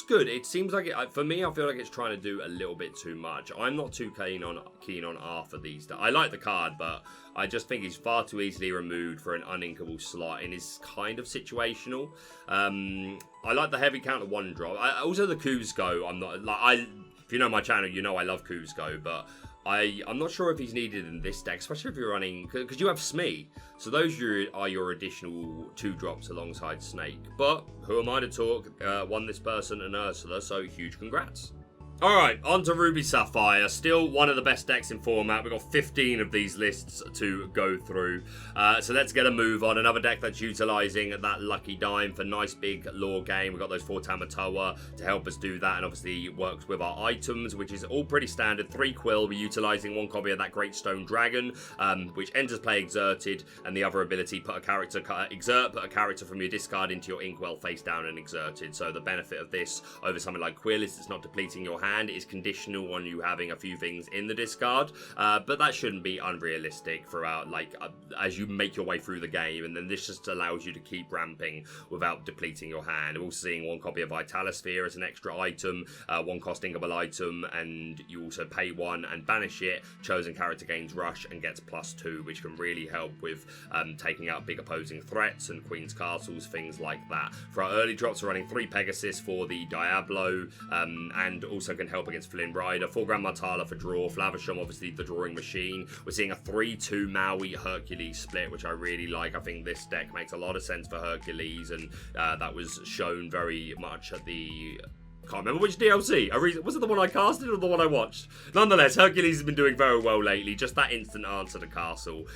good. It seems like for me, I feel like it's trying to do a little bit too much. I'm not too keen on Arthur these days. I like the card, but I just think he's far too easily removed for an uninkable slot, and is kind of situational. I like the heavy counter 1-drop. Also the Kuzco. I'm not like if you know my channel, you know I love Kuzco, but I'm not sure if he's needed in this deck, especially if you're running, because you have Smee. So those are your additional 2-drops alongside Snake. But who am I to talk? Won this person and Ursula, so huge congrats. Alright, on to Ruby Sapphire. Still one of the best decks in format. We've got 15 of these lists to go through. So let's get a move on. Another deck that's utilising that Lucky Dime for nice big lore game. We've got those 4 Tamatoa to help us do that, and obviously works with our items, which is all pretty standard. 3 Quill, we're utilising 1 copy of that Great Stone Dragon, which enters play exerted, and the other ability, put a character from your discard into your Inkwell face down and exerted. So the benefit of this over something like Quill is it's not depleting your hand. It is conditional on you having a few things in the discard, but that shouldn't be unrealistic throughout, as you make your way through the game, and then this just allows you to keep ramping without depleting your hand. We're also seeing 1 copy of Vitalosphere as an extra item, 1-cost inkable item, and you also pay 1 and banish it. Chosen character gains Rush and gets +2, which can really help with taking out big opposing threats and Queen's Castles, things like that. For our early drops, we're running 3 Pegasus for the Diablo, and also can help against Flynn Rider. 4 Grand Martala for draw. Flavisham, obviously the drawing machine. We're seeing a 3-2 Maui Hercules split, which I really like. I think this deck makes a lot of sense for Hercules, and that was shown very much at the... Can't remember which DLC. Was it the one I casted or the one I watched? Nonetheless, Hercules has been doing very well lately. Just that instant answer to Castle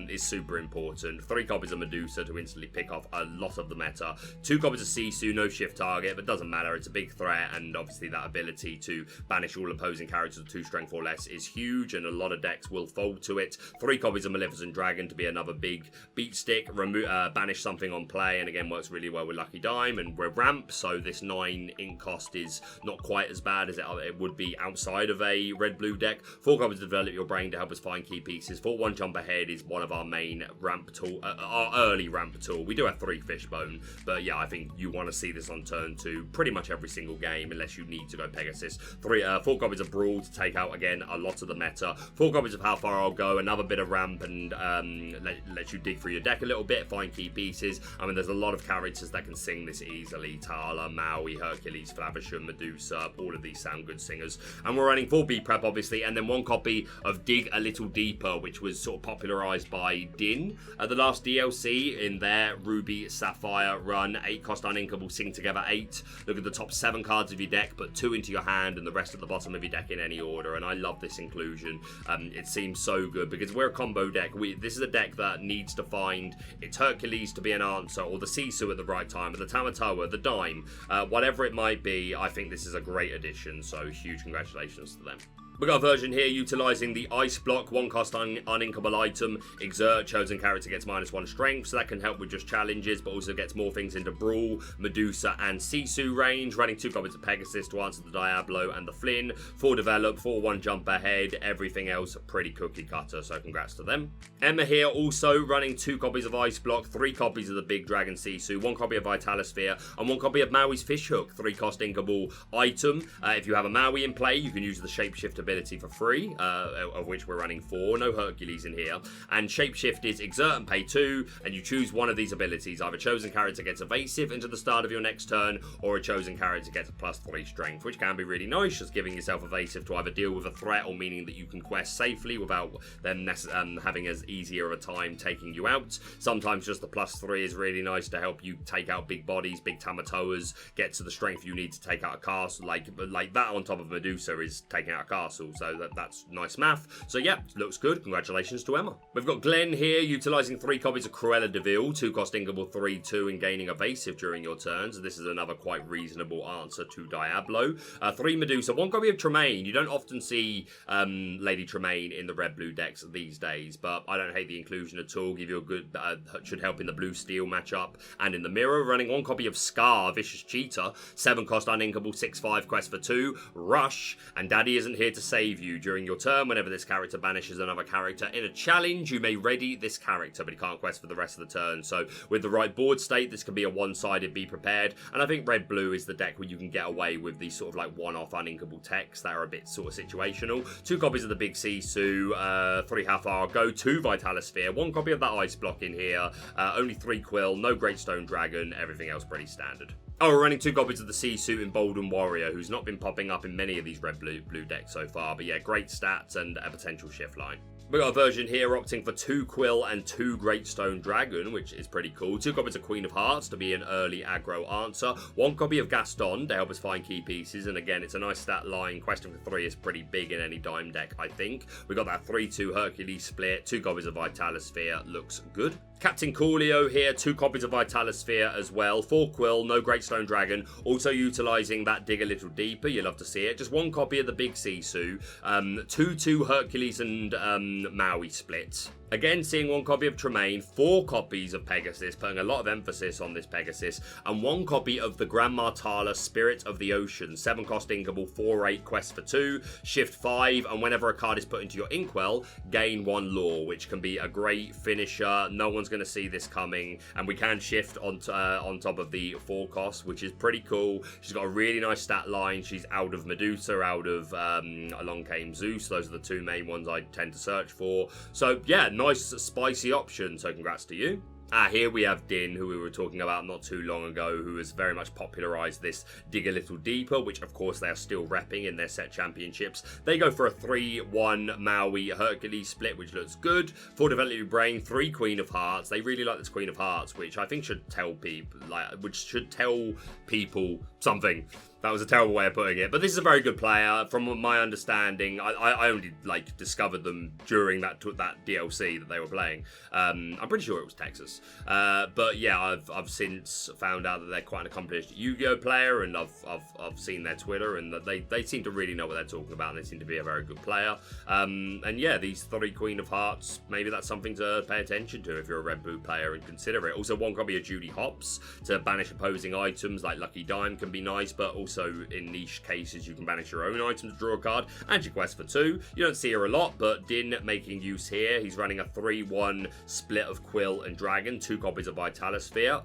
is super important. 3 copies of Medusa to instantly pick off a lot of the meta. 2 copies of Sisu, no shift target, but doesn't matter. It's a big threat, and obviously that ability to banish all opposing characters with 2 strength or less is huge, and a lot of decks will fold to it. 3 copies of Maleficent Dragon to be another big beat stick. Banish something on play, and again works really well with Lucky Dime, and we're ramp, so this 9 ink cost is is not quite as bad as it would be outside of a red-blue deck. 4 copies to develop your brain to help us find key pieces. 4-1 jump ahead is one of our main ramp tool, our early ramp tool. We do have 3 fishbone, but yeah, I think you want to see this on turn 2 pretty much every single game unless you need to go Pegasus. 4 copies of Brawl to take out, again, a lot of the meta. 4 copies of How Far I'll Go, another bit of ramp and let you dig through your deck a little bit, find key pieces. I mean, there's a lot of characters that can sing this easily. Tala, Maui, Hercules, Flavisham, Medusa, all of these sound good singers. And we're running 4 B prep, obviously, and then 1 copy of Dig a Little Deeper, which was sort of popularized by Din at the last DLC in their Ruby Sapphire run. 8 cost uninkable, sing together 8. Look at the top 7 cards of your deck, put 2 into your hand and the rest at the bottom of your deck in any order. And I love this inclusion. It seems so good because we're a combo deck. This is a deck that needs to find its Hercules to be an answer, or the Sisu at the right time, or the Tamatoa, the Dime, whatever it might be. I think this is a great addition, so huge congratulations to them. We got a version here utilising the Ice Block, 1 cost uninkable item. Exert, chosen character gets -1 strength, so that can help with just challenges, but also gets more things into Brawl, Medusa, and Sisu range. Running 2 copies of Pegasus to answer the Diablo and the Flynn. 4 develop, 4-1 jump ahead. Everything else pretty cookie cutter, so congrats to them. Emma here also running 2 copies of Ice Block, 3 copies of the Big Dragon Sisu, 1 copy of Vitalosphere, and 1 copy of Maui's Fishhook, 3 cost inkable item. If you have a Maui in play, you can use the Shapeshift ability for free, of which we're running 4. No Hercules in here. And Shapeshift is exert and pay 2, and you choose one of these abilities. Either chosen character gets evasive into the start of your next turn, or a chosen character gets a +3 strength, which can be really nice, just giving yourself evasive to either deal with a threat or meaning that you can quest safely without them having as easier of a time taking you out. Sometimes just the +3 is really nice to help you take out big bodies, big Tamatoas, get to the strength you need to take out a castle. Like that on top of Medusa is taking out a castle, so that's nice math. So yeah, looks good. Congratulations to Emma. We've got Glenn here utilising 3 copies of Cruella de Vil, 2 cost inkable, 3-2, and gaining evasive during your turns. This is another quite reasonable answer to Diablo. 3 Medusa, 1 copy of Tremaine. You don't often see Lady Tremaine in the red-blue decks these days, but I don't hate the inclusion at all. Give you a good, should help in the blue-steel matchup and in the mirror. Running 1 copy of Scar, Vicious Cheetah, 7 cost uninkable, 6-5, quest for 2, Rush, and Daddy isn't here to save you. During your turn, whenever this character banishes another character in a challenge, you may ready this character, but he can't quest for the rest of the turn. So with the right board state, this can be a one-sided be prepared, and I think red-blue is the deck where you can get away with these sort of like one-off uninkable techs that are a bit sort of situational. 2 copies of the Big Sisu, 3 How Far I'll Go, 2 Vitalosphere, 1 copy of that Ice Block in here, only 3 Quill, no Great Stone Dragon, everything else pretty standard. Oh, we're running 2 copies of the Sisu Emboldened Warrior, who's not been popping up in many of these red-blue decks so far, but yeah, great stats and a potential shift line. We've got a version here opting for 2 Quill and 2 Great Stone Dragon, which is pretty cool. 2 copies of Queen of Hearts to be an early aggro answer. 1 copy of Gaston to help us find key pieces. And again, it's a nice stat line. Questing for 3 is pretty big in any Dime deck, I think. We got that 3-2 Hercules split. 2 copies of Vitalosphere. Looks good. Captain Coolio here, 2 copies of Vitalosphere as well. 4 Quill, no Great Stone Dragon. Also utilising that Dig a Little Deeper. You love to see it. Just 1 copy of the Big Sisu. 2-2 Hercules and Maui splits. Again, seeing 1 copy of Tremaine, 4 copies of Pegasus, putting a lot of emphasis on this Pegasus, and 1 copy of the Grand Martala Spirit of the Ocean, 7 cost inkable, 4-8, quest for 2, shift 5, and whenever a card is put into your inkwell, gain 1 lore, which can be a great finisher. No one's going to see this coming, and we can shift on top of the 4 cost, which is pretty cool. She's got a really nice stat line. She's out of Medusa, out of Along Came Zeus. Those are the 2 main ones I tend to search for. So yeah, nice spicy option, so congrats to you. Here we have Din, who we were talking about not too long ago, who has very much popularised this Dig a Little Deeper, which of course they are still repping in their set championships. They go for a 3-1 Maui Hercules split, which looks good. 4 Develop Your Brain, 3 Queen of Hearts. They really like this Queen of Hearts, which I think should tell people something. That was a terrible way of putting it, but this is a very good player. From my understanding, I only discovered them during that DLC that they were playing. I'm pretty sure it was Texas, but yeah, I've since found out that they're quite an accomplished Yu-Gi-Oh player, and I've seen their Twitter, and that they seem to really know what they're talking about, and they seem to be a very good player. And yeah, these 3 Queen of Hearts, maybe that's something to pay attention to if you're a red-blue player and consider it. Also, 1 copy of Judy Hopps to banish opposing items, like Lucky Dime can be nice, but also so in niche cases you can banish your own item to draw a card, and your quest for 2. You don't see her a lot, but Din making use here. He's running a 3-1 split of Quill and Dragon, 2 copies of Vitalisphere,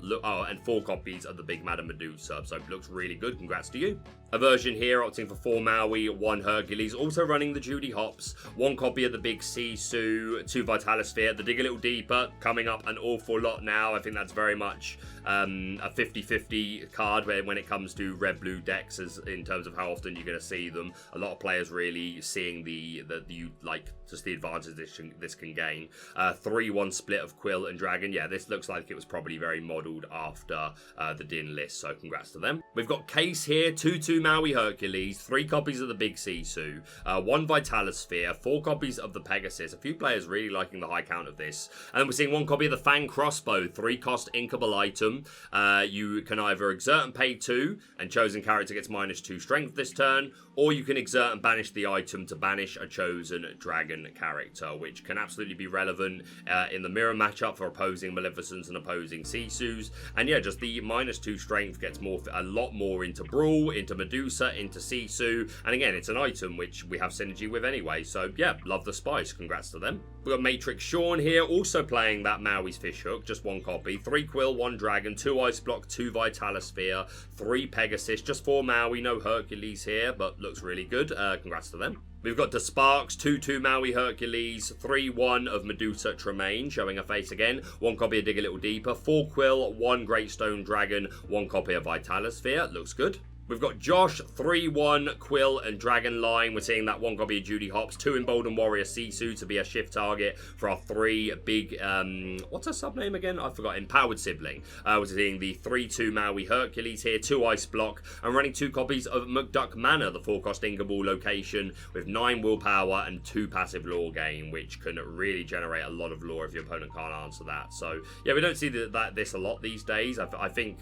and 4 copies of the Big Madam Medusa, so looks really good. Congrats to you. A version here opting for 4 Maui, 1 Hercules, also running the Judy Hops, 1 copy of the Big Sisu, 2 Vitalisphere, the Dig a Little Deeper, coming up an awful lot now. I think that's very much a 50-50 card when it comes to red-blue decks, as in terms of how often you're going to see them. A lot of players really seeing the advantage this can gain. 3-1 split of Quill and Dragon. Yeah, this looks like it was probably very modelled after the Din list, so congrats to them. We've got Case here, 2-2 Maui Hercules, 3 copies of the Big Sisu, 1 Vitalisphere, 4 copies of the Pegasus. A few players really liking the high count of this. And then we're seeing 1 copy of the Fang Crossbow, 3-cost inkable item. You can either exert and pay 2, and chosen character gets -2 strength this turn, or you can exert and banish the item to banish a chosen dragon character, which can absolutely be relevant in the mirror matchup for opposing Maleficents and opposing Sisus. And yeah, just the -2 strength gets a lot more into Brawl, into Medusa, into Sisu, and again, it's an item which we have synergy with anyway, so yeah, love the spice. Congrats to them. We've got Matrix Sean here, also playing that Maui's Fishhook, just 1 copy, 3 Quill, 1 Dragon, 2 Ice Block, 2 Vitalisphere, 3 Pegasus, just 4 Maui, no Hercules here, but looks really good. Congrats to them. We've got the Sparks, 2-2 Maui Hercules, 3-1 of Medusa Tremaine, showing her face again, 1 copy of Dig a Little Deeper, 4 Quill, 1 Great Stone Dragon, 1 copy of Vitalisphere. Looks good. We've got Josh, 3-1 Quill and Dragon line. We're seeing that 1 copy of Judy Hops, 2 Emboldened Warrior Sisu to be a shift target for our 3 big, what's her sub-name again? I forgot, Empowered Sibling. We're seeing the 3-2 Maui Hercules here, 2 Ice Block, and running 2 copies of McDuck Manor, the 4-cost inkable location, with 9 willpower and 2 passive lore gain, which can really generate a lot of lore if your opponent can't answer that. So, yeah, we don't see this a lot these days. I think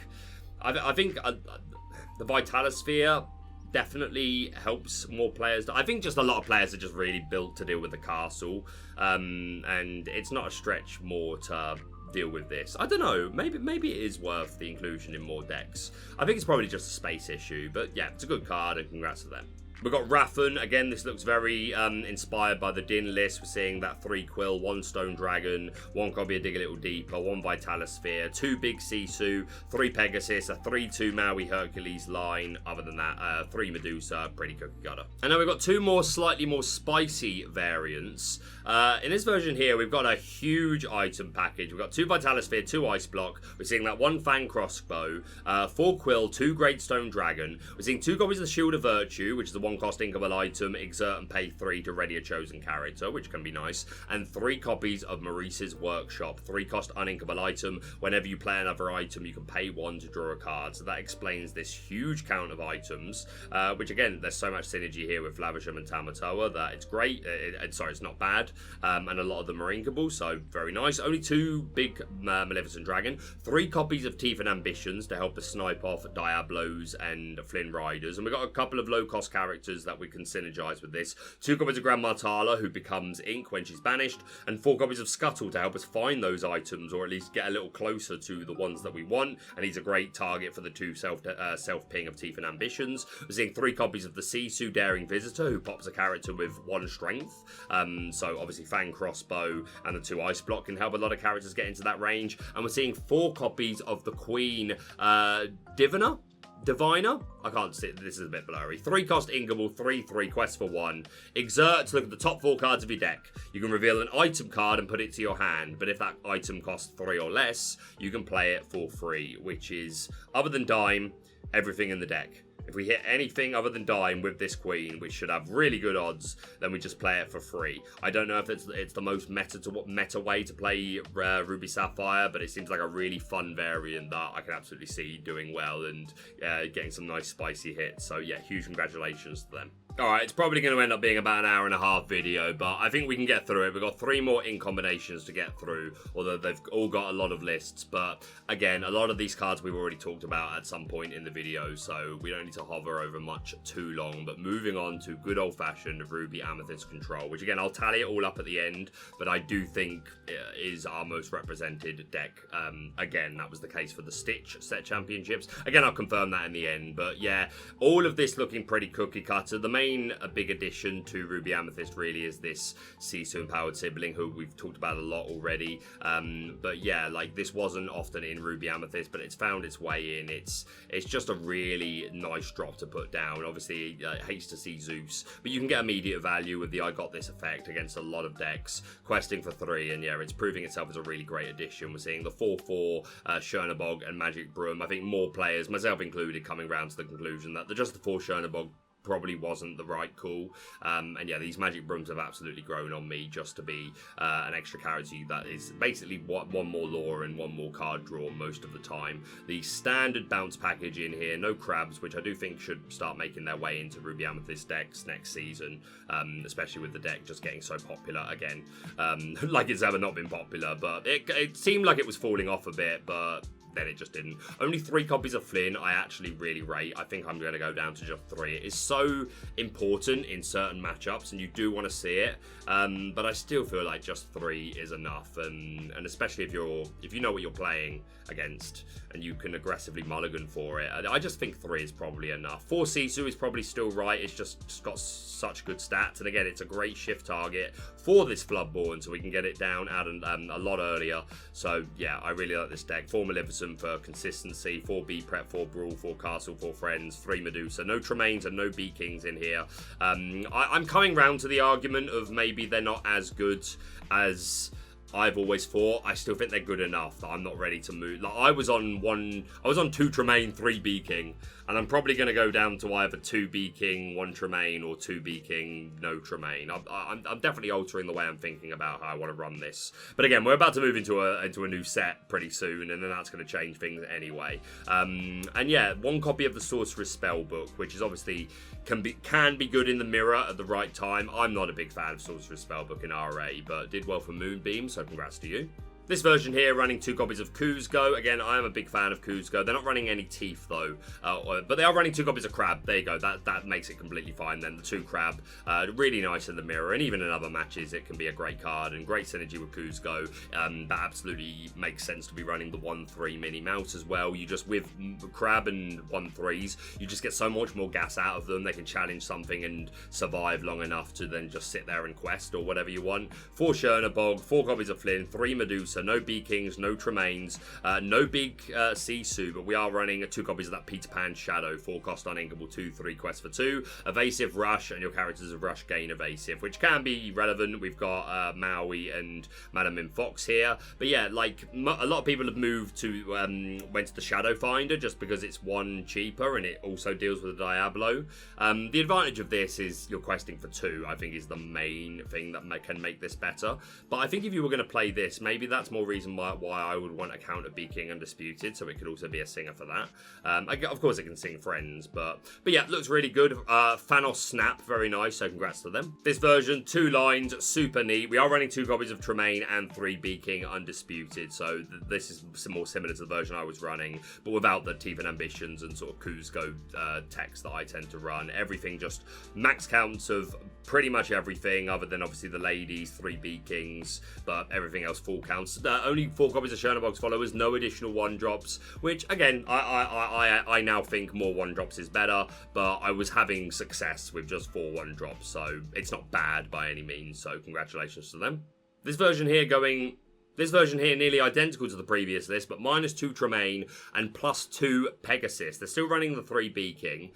the Vitalisphere definitely helps more players. I think just a lot of players are just really built to deal with the castle, and it's not a stretch more to deal with this. I don't know, maybe it is worth the inclusion in more decks. I think it's probably just a space issue, but yeah, it's a good card, and congrats to them. We've got Raffen. Again, this looks very inspired by the Din list. We're seeing that 3 Quill, 1 Stone Dragon, 1 copy of Dig a Little Deeper, 1 Vitalisphere, 2 Big Sisu, 3 Pegasus, a 3-2 Maui Hercules line. Other than that, 3 Medusa, pretty cookie cutter. And now we've got 2 more slightly more spicy variants. In this version here, we've got a huge item package. We've got 2 Vitalisphere, 2 Ice Block. We're seeing that 1 Fang Crossbow, 4 Quill, 2 Great Stone Dragon. We're seeing 2 copies of the Shield of Virtue, which is the 1-cost inkable item, exert and pay 3 to ready a chosen character, which can be nice, and 3 copies of Maurice's Workshop, 3-cost uninkable item. Whenever you play another item, you can pay 1 to draw a card. So that explains this huge count of items, which again, there's so much synergy here with Flavisham and Tamatoa that it's great. It's not bad, and a lot of them are inkable, so very nice. Only 2 big Maleficent Dragon, 3 copies of Teeth and Ambitions to help us snipe off Diablos and Flynn Riders, and we've got a couple of low-cost characters that we can synergize with this. 2 copies of Grand Martala, who becomes ink when she's banished, and 4 copies of Scuttle to help us find those items, or at least get a little closer to the ones that we want, and he's a great target for the 2 self-ping of Teeth and Ambitions. We're seeing 3 copies of the Sisu Daring Visitor, who pops a character with 1 strength, so obviously Fang Crossbow and the 2 Ice Block can help a lot of characters get into that range, and we're seeing 4 copies of the Queen Diviner? I can't see it. This is a bit blurry. 3-cost inkable, 3/3 quest for 1. Exert to look at the top 4 cards of your deck. You can reveal an item card and put it to your hand, but if that item costs 3 or less, you can play it for free, which is, other than Dime, everything in the deck. If we hit anything other than Dime with this Queen, which should have really good odds, then we just play it for free. I don't know if it's the most meta way to play Ruby Sapphire, but it seems like a really fun variant that I can absolutely see doing well and getting some nice spicy hits. So yeah, huge congratulations to them. Alright, it's probably going to end up being about an hour and a half video, but I think we can get through it. We've got 3 more in combinations to get through, although they've all got a lot of lists. But again, a lot of these cards we've already talked about at some point in the video, so we don't need to hover over much too long. But moving on to good old-fashioned Ruby Amethyst Control, which again, I'll tally it all up at the end, but I do think is our most represented deck. Again, that was the case for the Stitch set championships. Again, I'll confirm that in the end, but yeah, all of this looking pretty cookie cutter. The main a big addition to Ruby Amethyst really is this Sisu empowered sibling, who we've talked about a lot already. But yeah, like this wasn't often in Ruby Amethyst, but it's found its way in. It's just a really nice drop to put down. Obviously, hates to see Zeus, but you can get immediate value with the I got this effect against a lot of decks, questing for 3, and yeah, it's proving itself as a really great addition. We're seeing the 4/4 Chernobog and Magic Broom. I think more players, myself included, coming around to the conclusion that just the 4 Chernobog probably wasn't the right call, and yeah, these Magic Brooms have absolutely grown on me just to be an extra character that is basically one more lore and one more card draw most of the time. The standard bounce package in here, no crabs, which I do think should start making their way into Ruby Amethyst decks next season, especially with the deck just getting so popular again, like it's ever not been popular, but it seemed like it was falling off a bit, but then it just didn't. Only 3 copies of Flynn I actually really rate. I think I'm going to go down to just 3. It is so important in certain matchups, and you do want to see it, but I still feel like just 3 is enough, and especially if you know what you're playing against and you can aggressively mulligan for it. I just think 3 is probably enough. 4 Sisu is probably still right. It's just got such good stats, and again, it's a great shift target for this Floodborn, so we can get it down out a lot earlier. So yeah, I really like this deck. 4 Maleficent for consistency, 4 B Prep, 4 Brawl, 4 Castle, 4 Friends, 3 Medusa, no Tremaines and no B Kings in here. I'm coming round to the argument of maybe they're not as good as I've always thought. I still think they're good enough that I'm not ready to move. Like I was on 2 Tremaine, 3 B King, and I'm probably going to go down to either 2 B King, 1 Tremaine, or 2 B King, no Tremaine. I'm definitely altering the way I'm thinking about how I want to run this. But again, we're about to move into a new set pretty soon, and then that's going to change things anyway. And yeah, 1 copy of the Sorcerer's Spellbook, which is obviously can be good in the mirror at the right time. I'm not a big fan of Sorcerer's Spellbook in RA, but did well for Moonbeam, so congrats to you. This version here running 2 copies of Kuzco. Again, I am a big fan of Kuzco. They're not running any Teeth though, but they are running 2 copies of Crab. There you go. That makes it completely fine then. The 2 Crab, really nice in the mirror, and even in other matches, it can be a great card and great synergy with Kuzco. That absolutely makes sense to be running the 1/3 Mini Mouse as well. You just, with Crab and 1/3s, you just get so much more gas out of them. They can challenge something and survive long enough to then just sit there and quest or whatever you want. 4 Chernobog, 4 copies of Flynn, 3 Medusa, no B Kings, no Tremaines, no big Sisu, but we are running 2 copies of that Peter Pan Shadow, 4 cost uninkable, 2/3 quest for 2, evasive Rush, and your characters of Rush gain evasive, which can be relevant. We've got Maui and Madam Mim Fox here, but yeah, like a lot of people have moved to went to the Shadow Finder just because it's 1 cheaper and it also deals with the Diablo. The advantage of this is you're questing for 2. I think is the main thing that can make this better. But I think if you were going to play this, maybe that's more reason why I would want a counter B King Undisputed, so it could also be a singer for that. Of course it can sing Friends, but yeah, looks really good. Thanos Snap, very nice, so congrats to them. This version, 2 lines, super neat. We are running 2 copies of Tremaine and 3 B King Undisputed, so this is more similar to the version I was running, but without the Teeth and Ambitions and sort of Kuzco text that I tend to run. Everything just max counts of pretty much everything, other than obviously the ladies, 3 B Kings, but everything else full counts. Only 4 copies of Chernobog's followers, no additional 1-drops, which again, I now think more 1-drops is better, but I was having success with just 4 1-drops, so it's not bad by any means, so congratulations to them. This version here nearly identical to the previous list, but -2 Tremaine and +2 Pegasus. They're still running the 3 B King.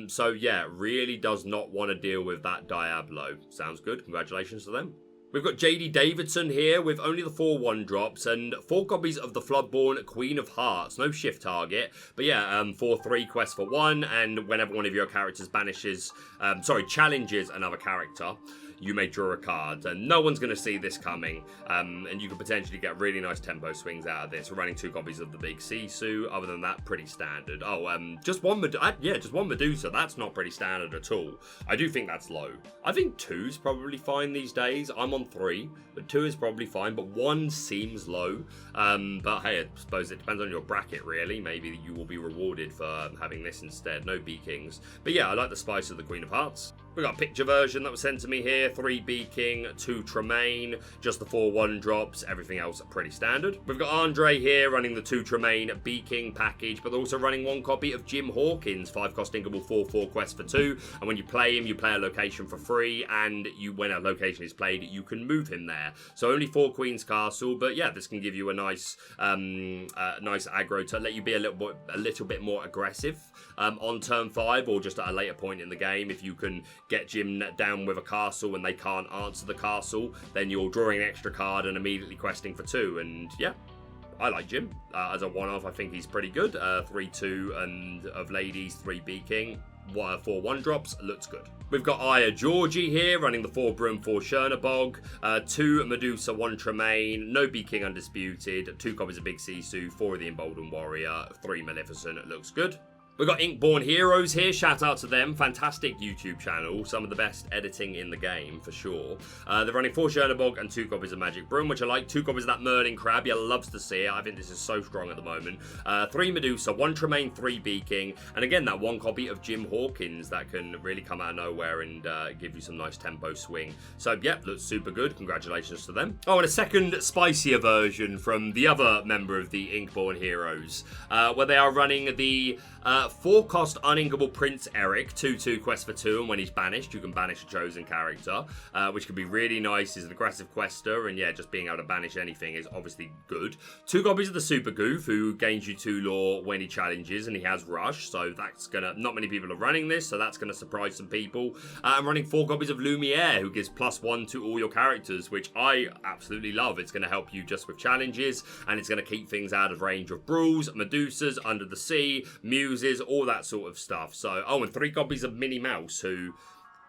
So yeah, really does not want to deal with that Diablo. Sounds good. Congratulations to them. We've got JD Davidson here with only the 4 1-drops and 4 copies of the Floodborn Queen of Hearts. No shift target, but yeah, 4/3 quest for 1, and whenever one of your characters challenges another character, you may draw a card. And no one's going to see this coming. And you can potentially get really nice tempo swings out of this. We're running 2 copies of the big Sisu. Other than that, pretty standard. Oh, just one Medusa. That's not pretty standard at all. I do think that's low. I think 2's probably fine these days. I'm on 3, but 2 is probably fine, but 1 seems low. But hey, I suppose it depends on your bracket, really. Maybe you will be rewarded for having this instead. No B-Kings. But yeah, I like the spice of the Queen of Hearts. We got a picture version that was sent to me here. 3 B-King, 2 Tremaine, just the 4 1-drops, everything else pretty standard. We've got Andre here running the 2 Tremaine B-King package, but also running 1 copy of Jim Hawkins, 5 cost inkable 4/4 quest for 2. And when you play him, you play a location for free, and when a location is played, you can move him there. So only 4 Queen's Castle, but yeah, this can give you a nice aggro to let you be a little bit more aggressive on turn 5, or just at a later point in the game. If you can get Jim down with a castle and they can't answer the castle, then you're drawing an extra card and immediately questing for 2. And yeah, I like Jim. As a one-off, I think he's pretty good. 3/2 and of ladies, 3 B-King. 4 1-drops, looks good. We've got Aya Georgie here running the 4 Broom, 4 Chernabog, 2 Medusa, 1 Tremaine, no B-King Undisputed, 2 copies of Big Sisu, 4 of the Emboldened Warrior, 3 Maleficent, looks good. We've got Inkborn Heroes here, shout out to them, fantastic YouTube channel, some of the best editing in the game, for sure. They're running 4 Chernabog and 2 copies of Magic Broom, which I like, 2 copies of that Merlin Crab, yeah, loves to see it, I think this is so strong at the moment. 3 Medusa, 1 Tremaine, 3 B-King, and again, that 1 copy of Jim Hawkins that can really come out of nowhere and give you some nice tempo swing. So, yep, looks super good, congratulations to them. Oh, and a second spicier version from the other member of the Inkborn Heroes, where they are running the 4-cost uninkable Prince Eric, 2/2 quest for 2, and when he's banished, you can banish a chosen character, which can be really nice. He's an aggressive quester, and yeah, just being able to banish anything is obviously good. 2 copies of the Super Goof, who gains you 2 lore when he challenges, and he has Rush, so that's gonna, not many people are running this, so that's gonna surprise some people. I'm running 4 copies of Lumiere, who gives +1 to all your characters, which I absolutely love. It's gonna help you just with challenges, and it's gonna keep things out of range of brawls, Medusas, Under the Sea, Muses, all that sort of stuff. So, oh, and 3 copies of Minnie Mouse, who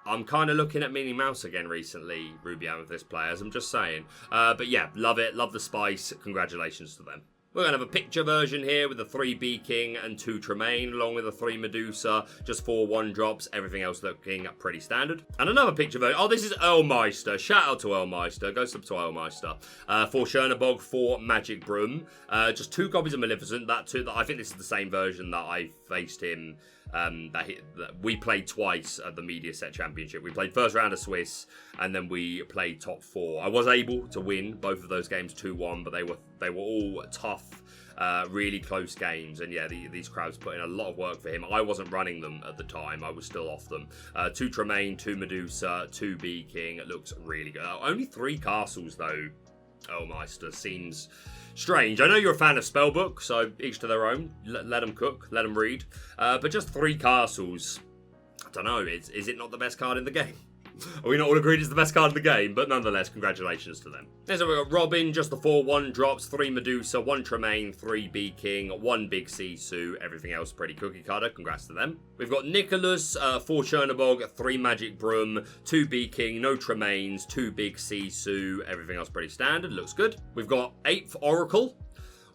I'm kind of looking at Minnie Mouse again recently, Ruby Amethyst players, I'm just saying. But yeah, love it, love the spice, congratulations to them. We're going to have a picture version here with a 3 B-King and 2 Tremaine, along with a 3 Medusa, just 4 1-drops, everything else looking pretty standard. And another picture version. Oh, this is Earlmeister. Shout out to Earlmeister. Go sub to Earlmeister. 4 Chernabog, 4 Magic Broom, just 2 copies of Maleficent. I think this is the same version that I faced him. That we played twice at the Media Set Championship. We played first round of Swiss, and then we played top 4. I was able to win both of those games 2-1, but they were all tough, really close games. And yeah, these crowds put in a lot of work for him. I wasn't running them at the time. I was still off them. 2 Tremaine, 2 Medusa, 2 B-King. It looks really good. Only 3 castles though. Oh, Meister seems strange. I know you're a fan of Spellbook, so each to their own. Let them cook, let them read. But just 3 castles. I don't know, is it not the best card in the game? Are we not all agreed it's the best card in the game? But nonetheless, congratulations to them. Next up, we've got Robin, just the 4 1-drops, 3 Medusa, 1 Tremaine, 3 B-King, 1 Big Sisu, everything else pretty cookie cutter. Congrats to them. We've got Nicholas, 4 Chernabog, 3 Magic Broom, 2 B-King, no Tremaines, 2 Big Sisu, everything else pretty standard. Looks good. We've got 8th Oracle,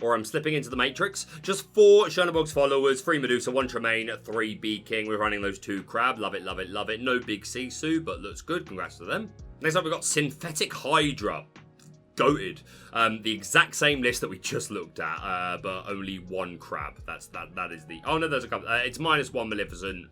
or I'm slipping into the Matrix. Just 4 Chernabog's followers, 3 Medusa, 1 Tremaine, 3 B-King. We're running those 2 Crab. Love it, love it, love it. No Big Sisu, but looks good. Congrats to them. Next up, we've got Synthetic Hydra. Goated. The exact same list that we just looked at, but only 1 Crab. That is the... Oh, no, there's a couple. It's -1 Maleficent.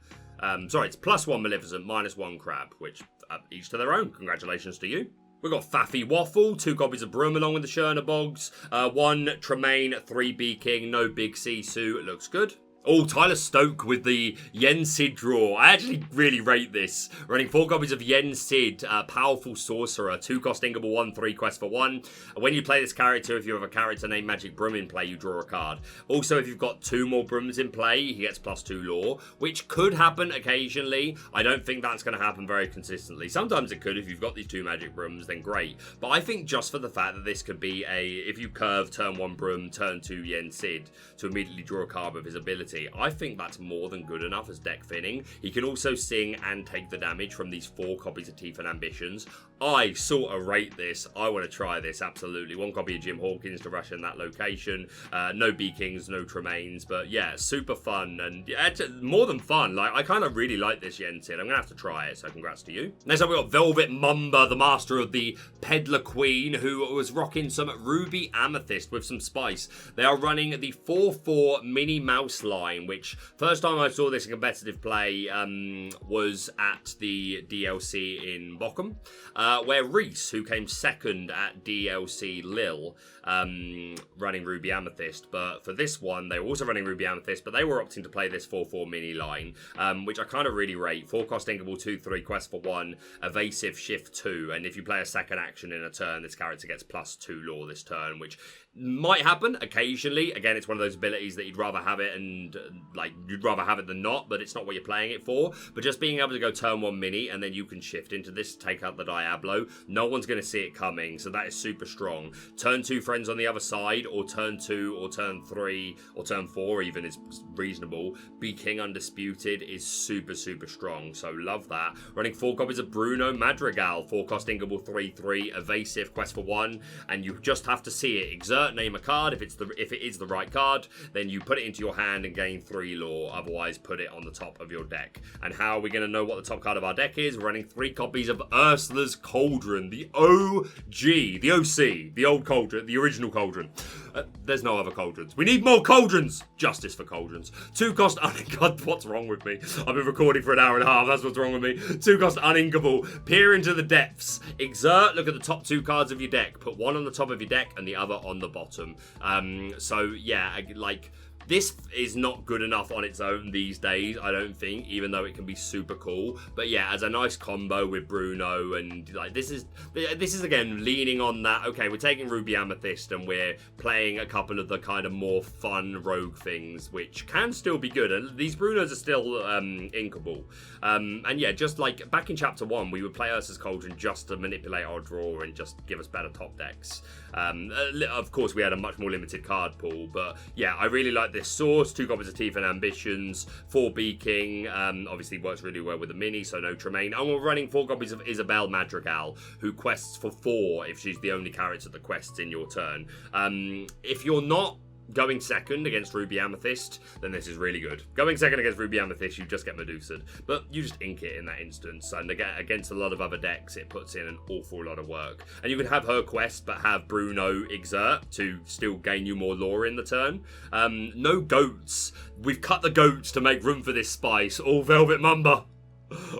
Sorry, it's +1 Maleficent, -1 Crab, which each to their own. Congratulations to you. We've got Faffy Waffle, 2 copies of Broom along with the Chernabogs, 1 Tremaine, 3 B-King, no Big Sisu. It looks good. Oh, Tyler Stoke with the Yen Sid draw. I actually really rate this. Running 4 copies of Yen Sid, powerful sorcerer, 2 cost inkable, 1/3 quest for 1. When you play this character, if you have a character named Magic Broom in play, you draw a card. Also, if you've got 2 more Brooms in play, he gets +2 lore, which could happen occasionally. I don't think that's going to happen very consistently. Sometimes it could. If you've got these 2 Magic Brooms, then great. But I think just for the fact that this could be if you curve turn 1 Broom, turn 2 Yen Sid, to immediately draw a card with his ability, ability. I think that's more than good enough as deck thinning. He can also sing and take the damage from these 4 copies of Teeth and Ambitions. I sort of rate this. I want to try this, absolutely. 1 copy of Jim Hawkins to rush in that location. No B-Kings, no Tremaines, but yeah, super fun, and yeah, more than fun. Like, I kind of really like this Yensid. I'm going to have to try it, so congrats to you. Next up, we've got Velvet Mamba, the master of the Peddler Queen, who was rocking some Ruby Amethyst with some spice. They are running the 4/4 Minnie Mouse line, which first time I saw this in competitive play was at the DLC in Bochum, where Reese, who came second at DLC Lille, running Ruby Amethyst. But for this one, they were also running Ruby Amethyst, but they were opting to play this 4/4 mini line, which I kind of really rate. 4 cost inkable, 2/3 quest for 1, evasive shift 2, and if you play a second action in a turn, this character gets +2 lore this turn, which might happen occasionally. Again, it's one of those abilities that you'd rather have it, and like, you'd rather have it than not, but it's not what you're playing it for. But just being able to go turn 1 mini, and then you can shift into this, take out the Diablo, no one's going to see it coming, so that is super strong. Turn 2 friends on the other side, or turn 2, or turn 3, or turn 4 even is reasonable. Be King Undisputed is super, super strong, so love that. Running 4 copies of Bruno Madrigal, 4 cost inkable, 3/3, evasive, quest for 1, and you just have to see it. Exert, name a card. If it is the right card, then you put it into your hand and gain 3 lore. Otherwise, put it on the top of your deck. And how are we going to know what the top card of our deck is? We're running 3 copies of Ursula's Cauldron, the OG, the OC, the old Cauldron, the original Cauldron. There's no other Cauldrons. We need more Cauldrons! Justice for Cauldrons. 2 cost God, what's wrong with me? I've been recording for an hour and a half. That's what's wrong with me. 2 cost uninkable. Peer into the depths. Exert. Look at the top 2 cards of your deck. Put 1 on the top of your deck and the other on the bottom. So yeah, like, this is not good enough on its own these days, I don't think, even though it can be super cool. But yeah, as a nice combo with Bruno, and like, this is again leaning on that, okay, we're taking Ruby Amethyst and we're playing a couple of the kind of more fun rogue things, which can still be good, and these Brunos are still inkable. And yeah, just like back in chapter 1, we would play Ursa's Cauldron just to manipulate our draw and just give us better top decks. Of course, we had a much more limited card pool, but yeah, I really like this source. 2 copies of Teeth and Ambitions, 4 B-King, obviously works really well with the mini, so no Tremaine. And we're running 4 copies of Isabel Madrigal, who quests for 4 if she's the only character that quests in your turn. If you're not going second against Ruby Amethyst, then this is really good. Going second against Ruby Amethyst, you just get Medusa'd, but you just ink it in that instance, and again, against a lot of other decks, it puts in an awful lot of work. And you can have her quest, but have Bruno exert to still gain you more lore in the turn. No goats. We've cut the goats to make room for this spice. All Velvet Mamba.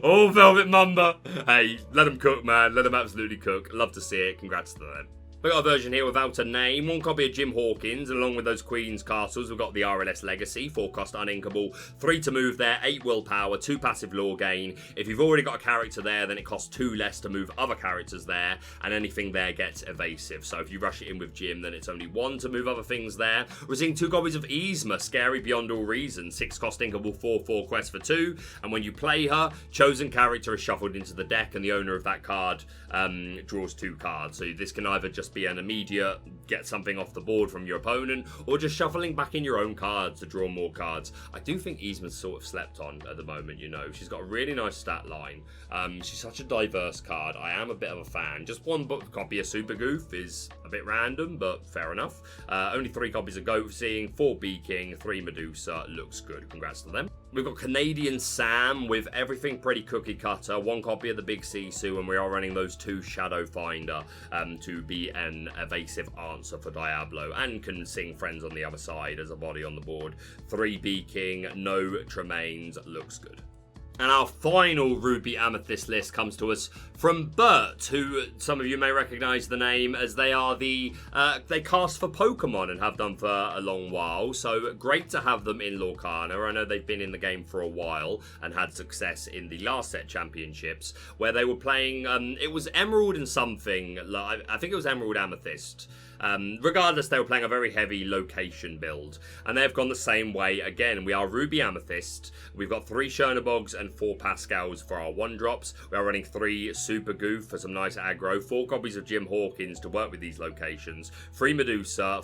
Oh, Velvet Mamba. Hey, let them cook, man. Let them absolutely cook. Love to see it. Congrats to them. We've got a version here without a name, 1 copy of Jim Hawkins, and along with those Queen's Castles, we've got the RLS Legacy, 4 cost uninkable, 3 to move there, 8 willpower, 2 passive lore gain. If you've already got a character there, then it costs 2 less to move other characters there, and anything there gets evasive. So if you rush it in with Jim, then it's only 1 to move other things there. We're seeing 2 copies of Yzma, Scary Beyond All Reason, 6 cost inkable, 4/4 quest for 2, and when you play her, chosen character is shuffled into the deck, and the owner of that card draws 2 cards. So this can either just be an immediate get something off the board from your opponent, or just shuffling back in your own cards to draw more cards. I do think Yzma's sort of slept on at the moment, you know. She's got a really nice stat line. She's such a diverse card. I am a bit of a fan. Just 1 copy of Super Goof is a bit random, but fair enough. Only 3 copies of Goat Seeing, 4 B-King, 3 Medusa. Looks good. Congrats to them. We've got Canadian Sam with everything pretty cookie cutter. 1 copy of the Big Sisu, and we are running those 2 Shadow Finder to be an evasive answer for Diablo, and can sing friends on the other side as a body on the board. 3 B-King, no Tremaines. Looks good. And our final Ruby Amethyst list comes to us from Bert, who some of you may recognise the name as they are the, they cast for Pokemon and have done for a long while. So great to have them in Lorcana. I know they've been in the game for a while and had success in the last set championships where they were playing, it was Emerald and something, I think it was Emerald Amethyst. Regardless, they were playing a very heavy location build, and they've gone the same way again. We are Ruby Amethyst. We've got 3 Chernobyls and 4 Pascals for our 1-drops. We are running 3 Super Goof for some nice aggro, 4 copies of Jim Hawkins to work with these locations, 3 Medusa,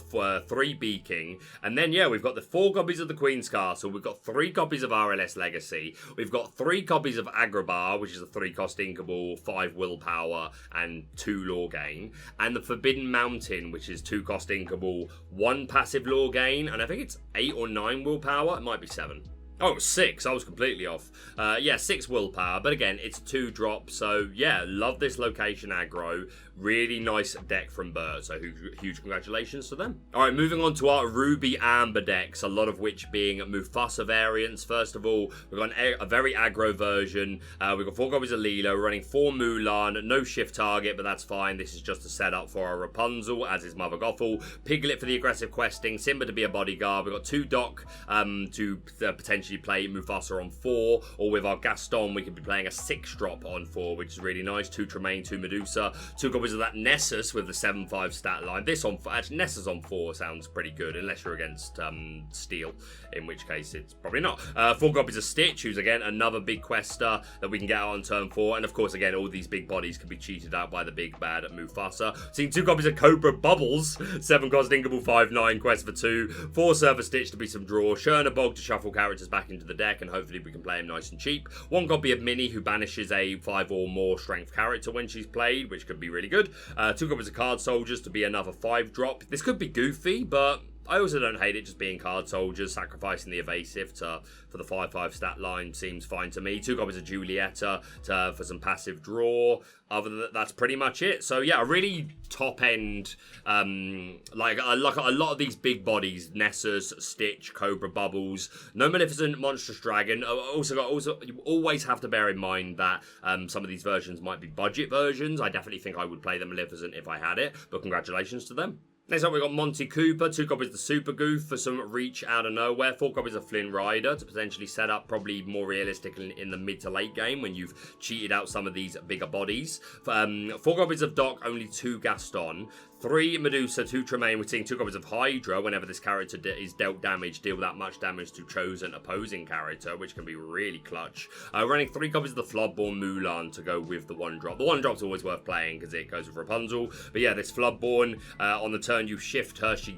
3 Beaking, and then, yeah, we've got the 4 copies of the Queen's Castle. We've got 3 copies of RLS Legacy. We've got 3 copies of Agrabah, which is a 3-cost Inkable, 5 Willpower, and 2 Lore Gain, and the Forbidden Mountain, which is 2-cost Inkable, 1 passive Lore Gain, and I think it's 8 or 9 Willpower. It might be 7. Oh, it was 6. I was completely off. Yeah, 6 willpower. But again, it's a 2-drop. So, yeah, love this location aggro. Really nice deck from Bert. So, huge congratulations to them. All right, moving on to our Ruby Amber decks, a lot of which being Mufasa variants. First of all, we've got a very aggro version. We've got 4 copies of Lilo. We're running 4 Mulan. No shift target, but that's fine. This is just a setup for our Rapunzel, as is Mother Gothel. Piglet for the aggressive questing. Simba to be a bodyguard. We've got 2 Doc to potentially play Mufasa on 4, or with our Gaston we could be playing a 6-drop on 4, which is really nice. 2 Tremaine, 2 Medusa, 2 copies of that Nessus with the 7/5 stat line. This on actually Nessus on 4 sounds pretty good, unless you're against Steel, in which case it's probably not. 4 copies of Stitch, who's again another big quester that we can get out on turn 4, and of course again all these big bodies can be cheated out by the big bad Mufasa. Seeing 2 copies of Cobra Bubbles, 7-cost Inkable, 5/9 quest for 2, 4 Surfer Stitch to be some draw, Chernabog to shuffle characters back into the deck, and hopefully we can play him nice and cheap. 1 copy of Minnie, who banishes a 5 or more strength character when she's played, which could be really good. 2 copies of Card Soldiers to be another 5-drop. This could be goofy, but I also don't hate it just being Card Soldiers. Sacrificing the evasive for the 5/5 stat line seems fine to me. 2 copies of Julieta for some passive draw. Other than that, that's pretty much it. So yeah, a really top end, like a lot of these big bodies: Nessus, Stitch, Cobra Bubbles, no Maleficent, Monstrous Dragon. Also, you always have to bear in mind that some of these versions might be budget versions. I definitely think I would play the Maleficent if I had it, but congratulations to them. Next up, we've got Monty Cooper, 2 copies of the Super Goof for some reach out of nowhere, 4 copies of Flynn Rider to potentially set up probably more realistic in the mid to late game when you've cheated out some of these bigger bodies. 4 copies of Doc, only 2 Gaston, 3 Medusa, 2 Tremaine. We're seeing 2 copies of Hydra. Whenever this character is dealt damage, deal that much damage to chosen opposing character, which can be really clutch. Running 3 copies of the Floodborn Mulan to go with the 1-drop. The 1-drop's always worth playing because it goes with Rapunzel. But yeah, this Floodborn, on the turn you shift her, she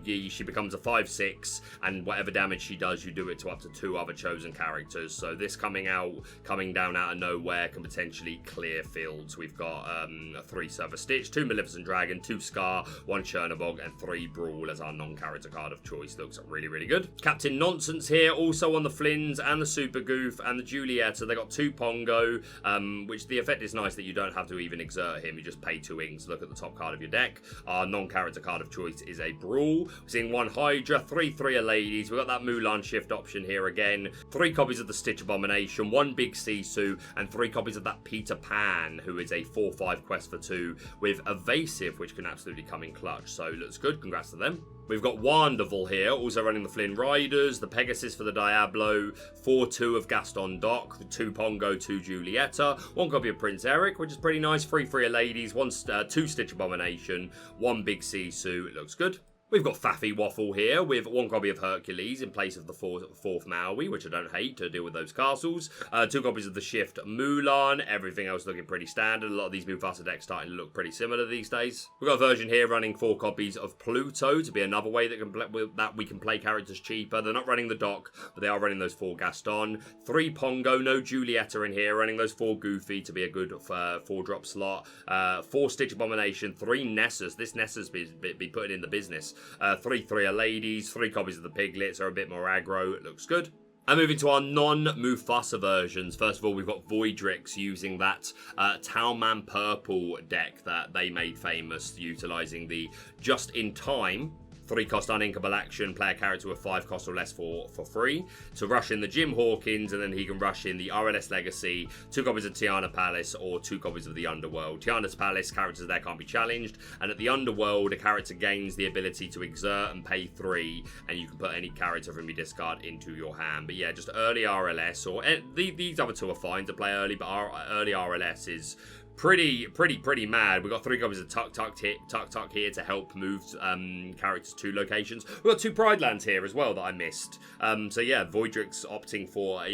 becomes a 5/6, and whatever damage she does, you do it to up to 2 other chosen characters. So this coming down out of nowhere can potentially clear fields. We've got a 3 Surfer Stitch, 2 Maleficent Dragon, 2 Scar, 1 Chernabog, and 3 Brawl as our non-character card of choice. Looks really, really good. Captain Nonsense here, also on the Flynns and the Super Goof and the Julieta. They got 2 Pongo, which the effect is nice that you don't have to even exert him. You just pay 2 inks. Look at the top card of your deck. Our non-character card of choice is a Brawl. We're seeing 1 Hydra, 3 Ladies. We've got that Mulan shift option here again. 3 copies of the Stitch Abomination, 1 Big Sisu, and 3 copies of that Peter Pan, who is a 4/5 quest for 2 with Evasive, which can absolutely come in clutch. So looks good. Congrats to them. We've got Wonderful here, also running the Flynn Riders, the Pegasus for the Diablo, 4/2 of Gaston Doc, 2 Pongo, 2 Julieta, 1 copy of Prince Eric, which is pretty nice, 3 Ladies, 2 Stitch Abomination, 1 Big Sisu. It looks good. We've got Faffy Waffle here with 1 copy of Hercules in place of the 4th Maui, which I don't hate to deal with those castles. 2 copies of the Shift Mulan. Everything else looking pretty standard. A lot of these Mufasa decks starting to look pretty similar these days. We've got a version here running 4 copies of Pluto to be another way that we can play characters cheaper. They're not running the Doc, but they are running those 4 Gaston. 3 Pongo, no Julieta in here, running those 4 Goofy to be a good 4-drop slot. 4 Stitch Abomination, 3 Nessus. This Nessus be putting in the business. 3 Ladies, 3 copies of the Piglets are a bit more aggro. It looks good. And moving to our non-Mufasa versions. First of all, we've got Voidrix using that Talman Purple deck that they made famous, utilising the just-in-time 3-cost uninkable action, play a character with 5 cost or less for free. To rush in the Jim Hawkins, and then he can rush in the RLS Legacy, 2 copies of Tiana Palace, or 2 copies of the Underworld. Tiana's Palace, characters there can't be challenged, and at the Underworld, a character gains the ability to exert and pay 3, and you can put any character from your discard into your hand. But yeah, just early RLS, or these other 2 are fine to play early, but our early RLS is pretty mad. We've got 3 copies of Tuk here to help move characters to locations. We've got 2 Pride Lands here as well that I missed. So yeah, Voidrix opting for an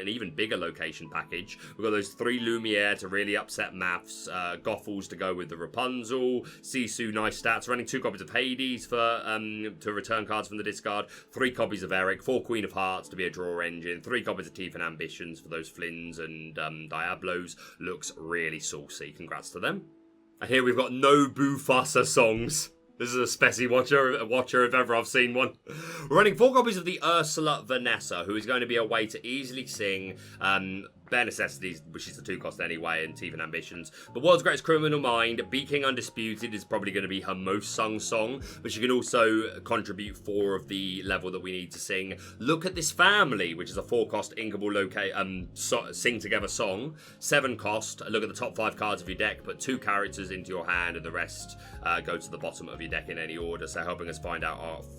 even bigger location package. We've got those 3 Lumiere to really upset maths, Gothels to go with the Rapunzel, Sisu, nice stats, running 2 copies of Hades for to return cards from the discard, 3 copies of Eric, 4 Queen of Hearts to be a draw engine, 3 copies of Teeth and Ambitions for those Flynns and Diablos. Looks really saucy. Congrats to them. And here we've got no Bufasa songs. This is a Spessy watcher if ever I've seen one. We're running 4 copies of the Ursula Vanessa, who is going to be a way to easily sing Bare Necessities, which is the 2 cost anyway, and Teeth and Ambitions. But World's Greatest Criminal Mind, Be King Undisputed is probably going to be her most sung song, but she can also contribute 4 of the level that we need to sing. Look at This Family, which is a 4 cost inkable sing together song. 7 cost. Look at the top 5 cards of your deck, put 2 characters into your hand, and the rest go to the bottom of your deck in any order. So helping us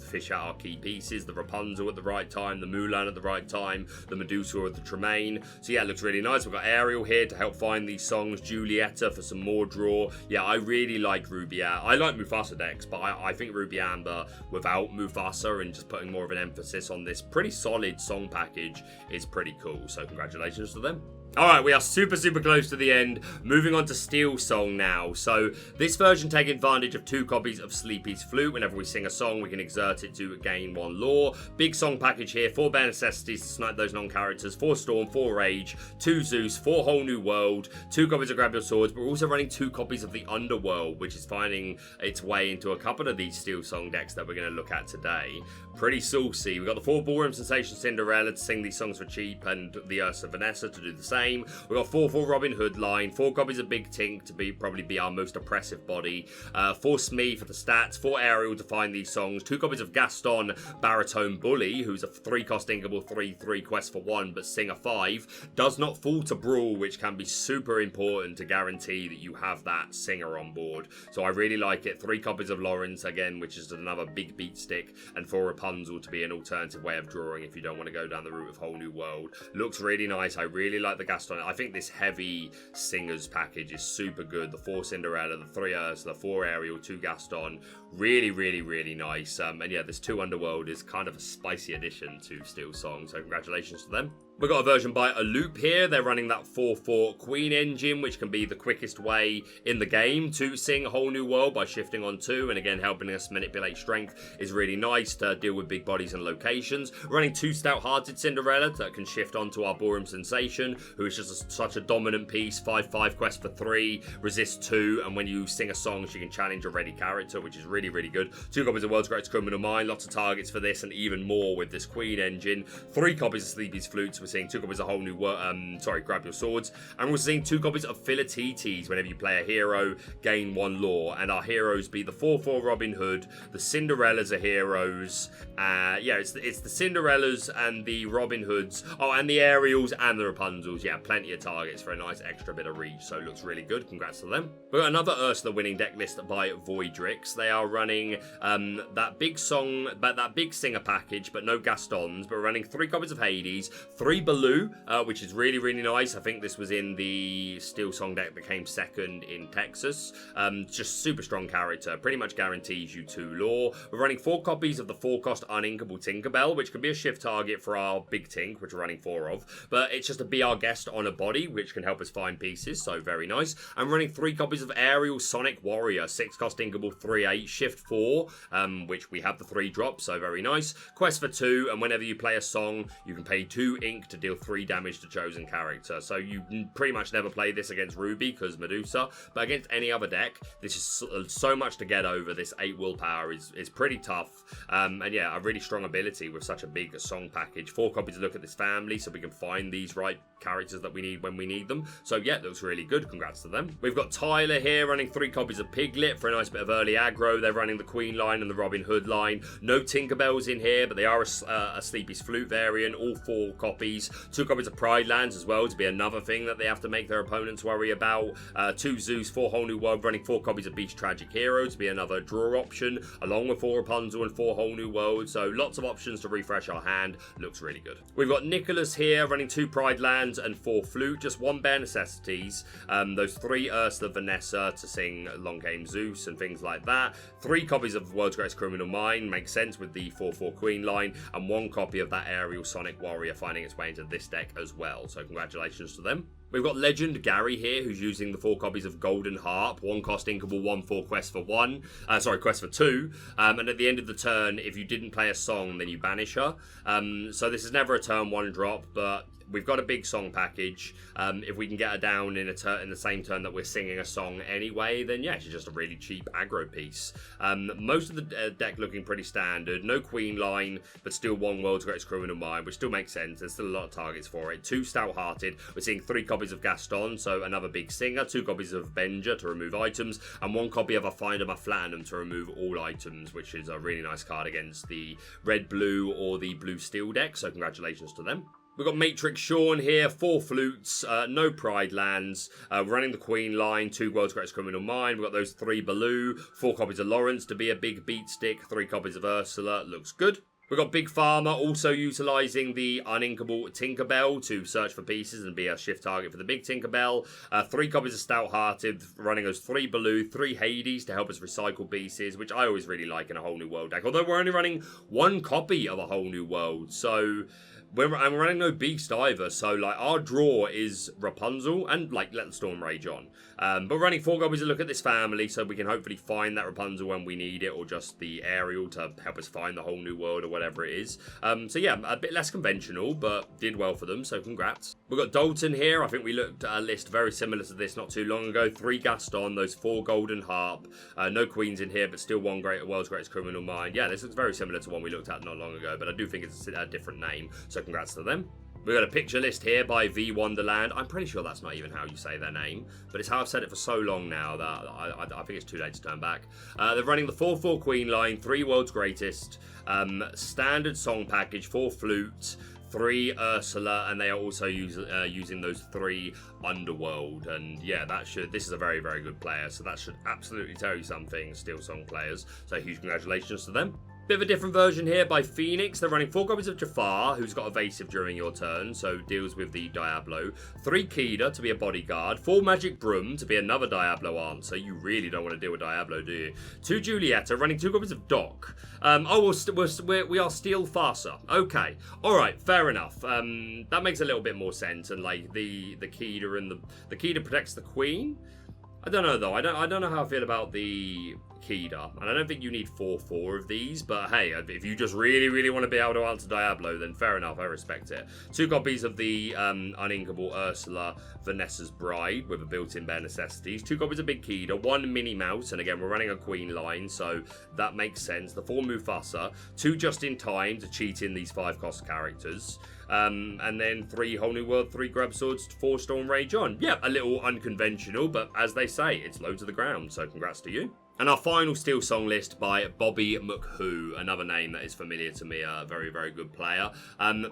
fish out our key pieces, the Rapunzel at the right time, the Mulan at the right time, the Medusa or the Tremaine. So yeah, looks really nice. We've got Ariel here to help find these songs, Julieta for some more draw. Yeah, I really like Ruby. I like Mufasa decks, but I think Ruby Amber without Mufasa and just putting more of an emphasis on this pretty solid song package is pretty cool. So congratulations to them. Alright, we are super close to the end. Moving on to SteelSong now. So, this version takes advantage of 2 copies of Sleepy's Flute. Whenever we sing a song, we can exert it to gain 1 lore. Big song package here, 4 Bare Necessities to snipe those non-characters, 4 Storm, 4 Rage, 2 Zeus, 4 Whole New World, 2 copies of Grab Your Swords, but we're also running 2 copies of the Underworld, which is finding its way into a couple of these SteelSong decks that we're going to look at today. Pretty saucy. We've got the 4 Ballroom Sensation Cinderella to sing these songs for cheap, and the Ursula Vanessa to do the same. We've got 4 Robin Hood line, 4 copies of Big Tink to probably be our most oppressive body, 4 Smee for the stats, 4 Ariel to find these songs, 2 copies of Gaston Baritone Bully, who's a 3 cost inkable 3/3 quest for 1, but sing a 5, does not fall to Brawl, which can be super important to guarantee that you have that singer on board. So I really like it. 3 copies of Lawrence again, which is another big beat stick, and 4 Rapunzel to be an alternative way of drawing if you don't want to go down the route of Whole New World. Looks really nice. I really like the Gaston. I think this heavy singers package is super good. The 4 Cinderella, the 3 Ursula, 4 Ariel, 2 Gaston. Really nice. And yeah, this 2 Underworld is kind of a spicy addition to SteelSong, so congratulations to them. We've got a version by A Loop here. They're running that 4/4 Queen engine, which can be the quickest way in the game to sing a Whole New World by shifting on 2, and again, helping us manipulate strength is really nice to deal with big bodies and locations. Running 2 Stout-Hearted Cinderella that can shift onto our Ballroom Sensation, who is just such a dominant piece. 5/5 quest for 3, resist 2, and when you sing a song, she can challenge a ready character, which is really good. 2 copies of World's Greatest Criminal Mind, lots of targets for this, and even more with this Queen engine. 3 copies of Sleepy's Flutes. We're seeing 2 copies of Whole New Grab Your Swords, and we're seeing 2 copies of Philatites. Whenever you play a hero, gain 1 lore, and our heroes be the 4/4 Robin Hood, the Cinderellas are heroes. Yeah, it's the Cinderellas and the Robin Hoods. Oh, and the Ariels and the Rapunzels. Yeah, plenty of targets for a nice extra bit of reach, so it looks really good. Congrats to them. We've got another Ursula winning deck list by Voidrix. They are running that big song, but that big singer package, but no Gastons. But we're running 3 copies of Hades, 3 Baloo, which is really nice. I think this was in the SteelSong deck that came second in Texas. Just super strong character, pretty much guarantees you 2 lore. We're running 4 copies of the 4 cost uninkable Tinkerbell, which can be a shift target for our Big Tink, which we're running 4 of, but it's just to be our guest on a body, which can help us find pieces, so very nice. I'm running 3 copies of Ariel Sonic Warrior, 6 cost inkable 3/8, shift 4, which we have the 3 drop, so very nice. Quest for 2, and whenever you play a song, you can pay 2 ink to deal 3 damage to chosen character. So you pretty much never play this against Ruby because Medusa, but against any other deck, this is so much to get over. This 8 willpower is pretty tough, and yeah, a really strong ability with such a big song package. 4 copies to Look at This Family, so we can find these right characters that we need when we need them. So yeah, looks really good. Congrats to them. We've got Tyler here running 3 copies of Piglet for a nice bit of early aggro. They're running the Queen line and the Robin Hood line. No Tinkerbells in here, but they are a Sleepy's Flute variant. All 4 copies. copies. 2 copies of Pride Lands as well, to be another thing that they have to make their opponents worry about. 2 Zeus, 4 Whole New World, running 4 copies of Beast Tragic Hero to be another draw option, along with 4 Rapunzel and 4 Whole New World. So lots of options to refresh our hand. Looks really good. We've got Nicholas here, running 2 Pride Lands and 4 Flute, just 1 Bare Necessities. Those 3 Ursula Vanessa to sing Long Game Zeus and things like that. 3 copies of World's Greatest Criminal Mind, makes sense with the 4/4 Queen line, and 1 copy of that Aerial Sonic Warrior finding its way into this deck as well. So congratulations to them. We've got Legend Gary here, who's using the 4 copies of Golden Harp, 1 cost Inkable, 1/4 quest for 2. And at the end of the turn, if you didn't play a song, then you banish her. So this is never a turn 1 drop, but we've got a big song package. If we can get her down in the same turn that we're singing a song anyway, then yeah, she's just a really cheap aggro piece. Most of the deck looking pretty standard. No Queen line, but still 1 World's Greatest Criminal Mind, which still makes sense. There's still a lot of targets for it. 2 Stout-Hearted. We're seeing 3 copies of Gaston, so another big singer. 2 copies of Benja to remove items, and 1 copy of a Finder My Platinum to remove all items, which is a really nice card against the red-blue or the blue-steel deck, so congratulations to them. We've got Matrix Sean here, 4 Flutes, no Pride Lands, running the Queen line, 2 World's Greatest Criminal Mind. We've got those 3 Baloo, 4 copies of Lawrence to be a big beat stick, 3 copies of Ursula, looks good. We've got Big Farmer also utilising the uninkable Tinkerbell to search for pieces and be a shift target for the big Tinkerbell. 3 copies of Stout-Hearted, running those 3 Baloo, 3 Hades to help us recycle pieces, which I always really like in a Whole New World deck. Although we're only running 1 copy of a Whole New World, so I'm running no Beast either, so like our draw is Rapunzel and like Let the Storm Rage On. But running 4 copies to look at this family, so we can hopefully find that Rapunzel when we need it, or just the Ariel to help us find the Whole New World or whatever it is. So yeah, a bit less conventional, but did well for them, so congrats. We've got Dalton here. I think we looked at a list very similar to this not too long ago. 3 Gaston, those 4 Golden Harp, no Queens in here, but still 1 World's Greatest Criminal Mind. Yeah, this looks very similar to one we looked at not long ago, but I do think it's a different name, so congrats to them. We've got a picture list here by V Wonderland. I'm pretty sure that's not even how you say their name, but it's how I've said it for so long now that I think it's too late to turn back. They're running the 4/4 Queen line, 3 World's Greatest, standard song package, 4 Flute, 3 Ursula, and they are also using those 3 Underworld. And yeah, this is a very, very good player, so that should absolutely tell you something, SteelSong players. So huge congratulations to them. Bit of a different version here by Phoenix. They're running 4 copies of Jafar, who's got evasive during your turn, so deals with the Diablo. 3 Kida to be a bodyguard. 4 Magic Broom to be another Diablo answer. You really don't want to deal with Diablo, do you? 2 Julieta, running 2 copies of Doc. We are Steel Farsa. Okay, all right, fair enough. That makes a little bit more sense. And like the Kida and the Kida protects the Queen. I don't know though. I don't know how I feel about the Kida, and I don't think you need 4/4 of these, but hey, if you just really, really want to be able to answer Diablo, then fair enough, I respect it. 2 copies of the uninkable Ursula, Vanessa's Bride, with a built-in Bare Necessities. 2 copies of Big Kida, 1 Minnie Mouse, and again, we're running a Queen line, so that makes sense. The 4 Mufasa, 2 Just in Time to cheat in these 5-cost characters. And then 3 Whole New World, 3 Grab Swords, 4 Storm Rage On. Yeah, a little unconventional, but as they say, it's low to the ground, so congrats to you. And our final SteelSong list by Bobby McHoo, another name that is familiar to me, a very, very good player.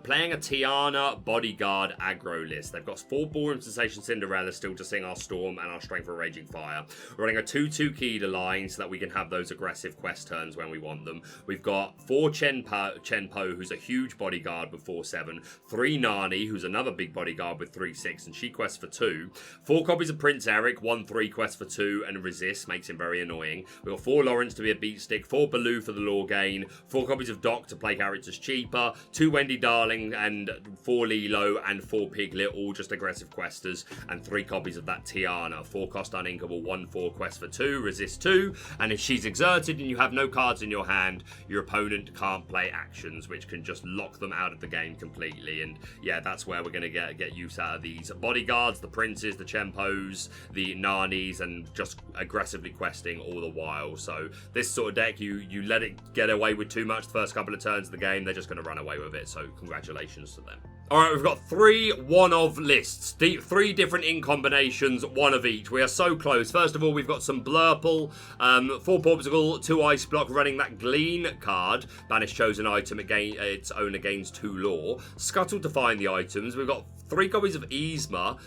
Playing a Tiana Bodyguard aggro list. They've got 4 Ballroom Sensation Cinderella still to sing our Storm and our Strength of Raging Fire. Running a 2/2 Kida line so that we can have those aggressive quest turns when we want them. We've got 4 Chenpo, who's a huge bodyguard with 4/7. 3 Nani, who's another big bodyguard with 3/6, and she quests for 2. 4 copies of Prince Eric, 1/3 quest for 2, and resist, makes him very annoying. We've got 4 Lawrence to be a beat stick, 4 Baloo for the lore gain, 4 copies of Doc to play characters cheaper, 2 Wendy Darling, and 4 Lilo, and 4 Piglet, all just aggressive questers, and 3 copies of that Tiana, 4 cost uninkable, 1/4 quest for 2, resist 2, and if she's exerted and you have no cards in your hand, your opponent can't play actions, which can just lock them out of the game completely. And yeah, that's where we're going to get use out of these bodyguards, the princes, the Chempos, the Nanis, and just aggressively questing all the while. So this sort of deck, you let it get away with too much the first couple of turns of the game, they're just going to run away with it. So congratulations to them. Alright, we've got 3 one-of lists. 3 different ink combinations, 1 of each. We are so close. First of all, we've got some Blurple, 4 Portugal, 2 Ice Block, running that Glean card. Banish chosen item, its owner gains 2 lore. Scuttle to find the items. We've got 3 copies of Yzma,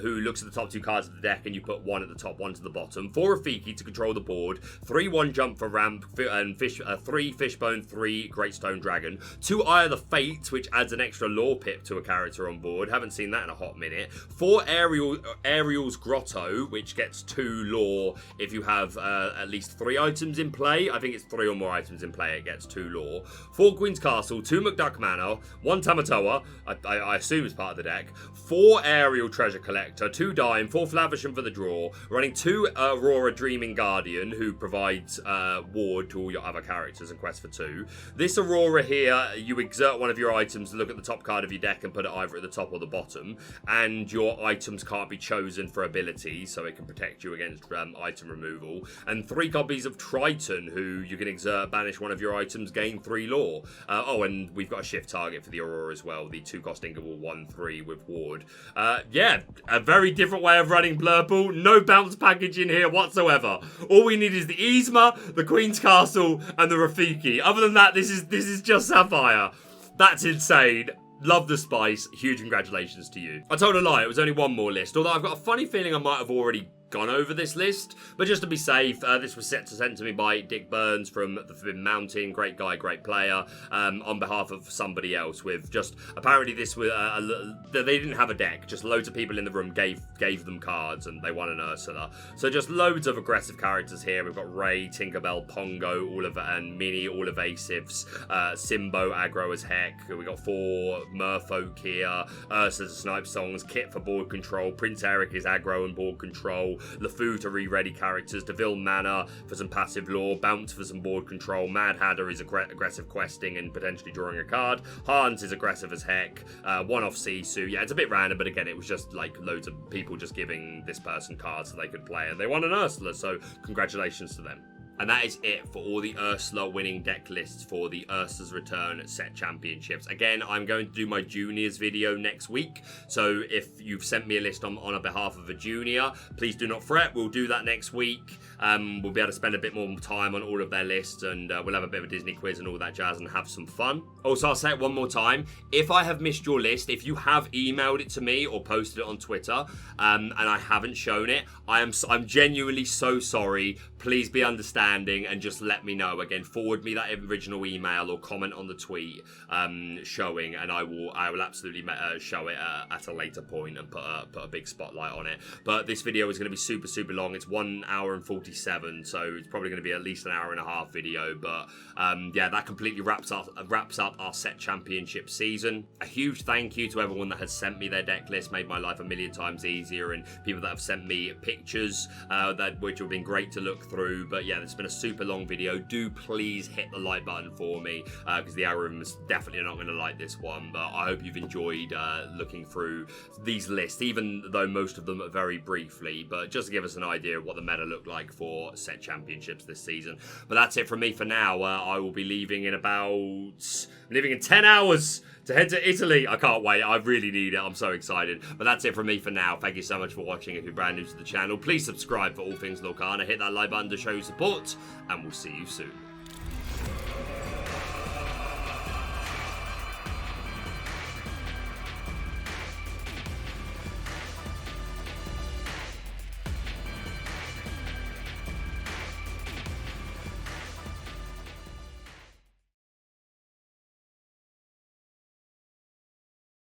who looks at the top 2 cards of the deck, and you put 1 at the top, 1 to the bottom. 4 Rafiki to control the board. 3 1-jump for ramp, and 3 Fishbone, 3 Great Stone Dragon. 2 Eye of the Fate, which adds an extra lore pip to a character on board. Haven't seen that in a hot minute. 4 Ariel's Grotto, which gets 2 lore if you have at least 3 items in play. I think it's 3 or more items in play, it gets 2 lore. 4 Queen's Castle, 2 McDuck Manor, 1 Tamatoa, I assume is part of the deck. 4 Aerial Treasure Collector, 2 Dime, 4 Flavisham for the draw, running 2 Aurora Dreaming Guardian, who provides ward to all your other characters and quest for 2. This Aurora here, you exert one of your items to look at the top card of your deck and put it either at the top or the bottom, and your items can't be chosen for abilities, so it can protect you against item removal. And 3 copies of Triton, who you can exert, banish one of your items, gain 3 lore. Oh, and we've got a shift target for the Aurora as well, the 2-cost Inkable 1/3 with ward. Yeah, a very different way of running Blurple. No bounce package in here whatsoever. All we need is the Yzma, the Queen's Castle, and the Rafiki. Other than that, this is just Saphire. That's insane. Love the spice. Huge congratulations to you. I told a lie, it was only 1 more list, although I've got a funny feeling I might have already gone over this list, but just to be safe, this was sent to me by Dick Burns from the Forbidden Mountain. Great guy, great player, on behalf of somebody else. With just, apparently this was they didn't have a deck, just loads of people in the room gave them cards, and they won an Ursula. So just loads of aggressive characters here. We've got Ray, Tinkerbell, Pongo, and Minnie, all evasives. Simbo, aggro as heck. We got 4 Merfolk here. Ursula's Snipe Songs, Kit for board control. Prince Eric is aggro and board control. LeFou to re-ready characters, DeVille Manor for some passive lore, Bounce for some board control, Mad Hatter is aggressive questing and potentially drawing a card, Hans is aggressive as heck, 1-off Sisu. Yeah, it's a bit random, but again, it was just like loads of people just giving this person cards so they could play, and they won an Ursula, so congratulations to them. And that is it for all the Ursula winning deck lists for the Ursula's Return Set Championships. Again, I'm going to do my juniors video next week. So if you've sent me a list on behalf of a junior, please do not fret. We'll do that next week. We'll be able to spend a bit more time on all of their lists, and we'll have a bit of a Disney quiz and all that jazz and have some fun. Also, I'll say it one more time. If I have missed your list, if you have emailed it to me or posted it on Twitter, and I haven't shown it, I'm genuinely so sorry. Please be understanding and just let me know. Again, forward me that original email or comment on the tweet showing, and I will absolutely show it at a later point and put a big spotlight on it. But this video is going to be super, super long. It's 1 hour and 47, so it's probably going to be at least an hour and a half video. But yeah, that completely wraps up our set championship season. A huge thank you to everyone that has sent me their deck list, made my life a million times easier, and people that have sent me pictures which have been great to look through. But yeah, it's been a super long video. Do please hit the like button for me, because the algorithm is definitely not going to like this one. But I hope you've enjoyed looking through these lists, even though most of them are very briefly, but just to give us an idea of what the meta looked like for set championships this season. But that's it from me for now. I will be leaving in 10 hours to head to Italy. I can't wait. I really need it. I'm so excited. But that's it from me for now. Thank you so much for watching. If you're brand new to the channel, please subscribe for all things Lorcana. Hit that like button to show your support, and we'll see you soon.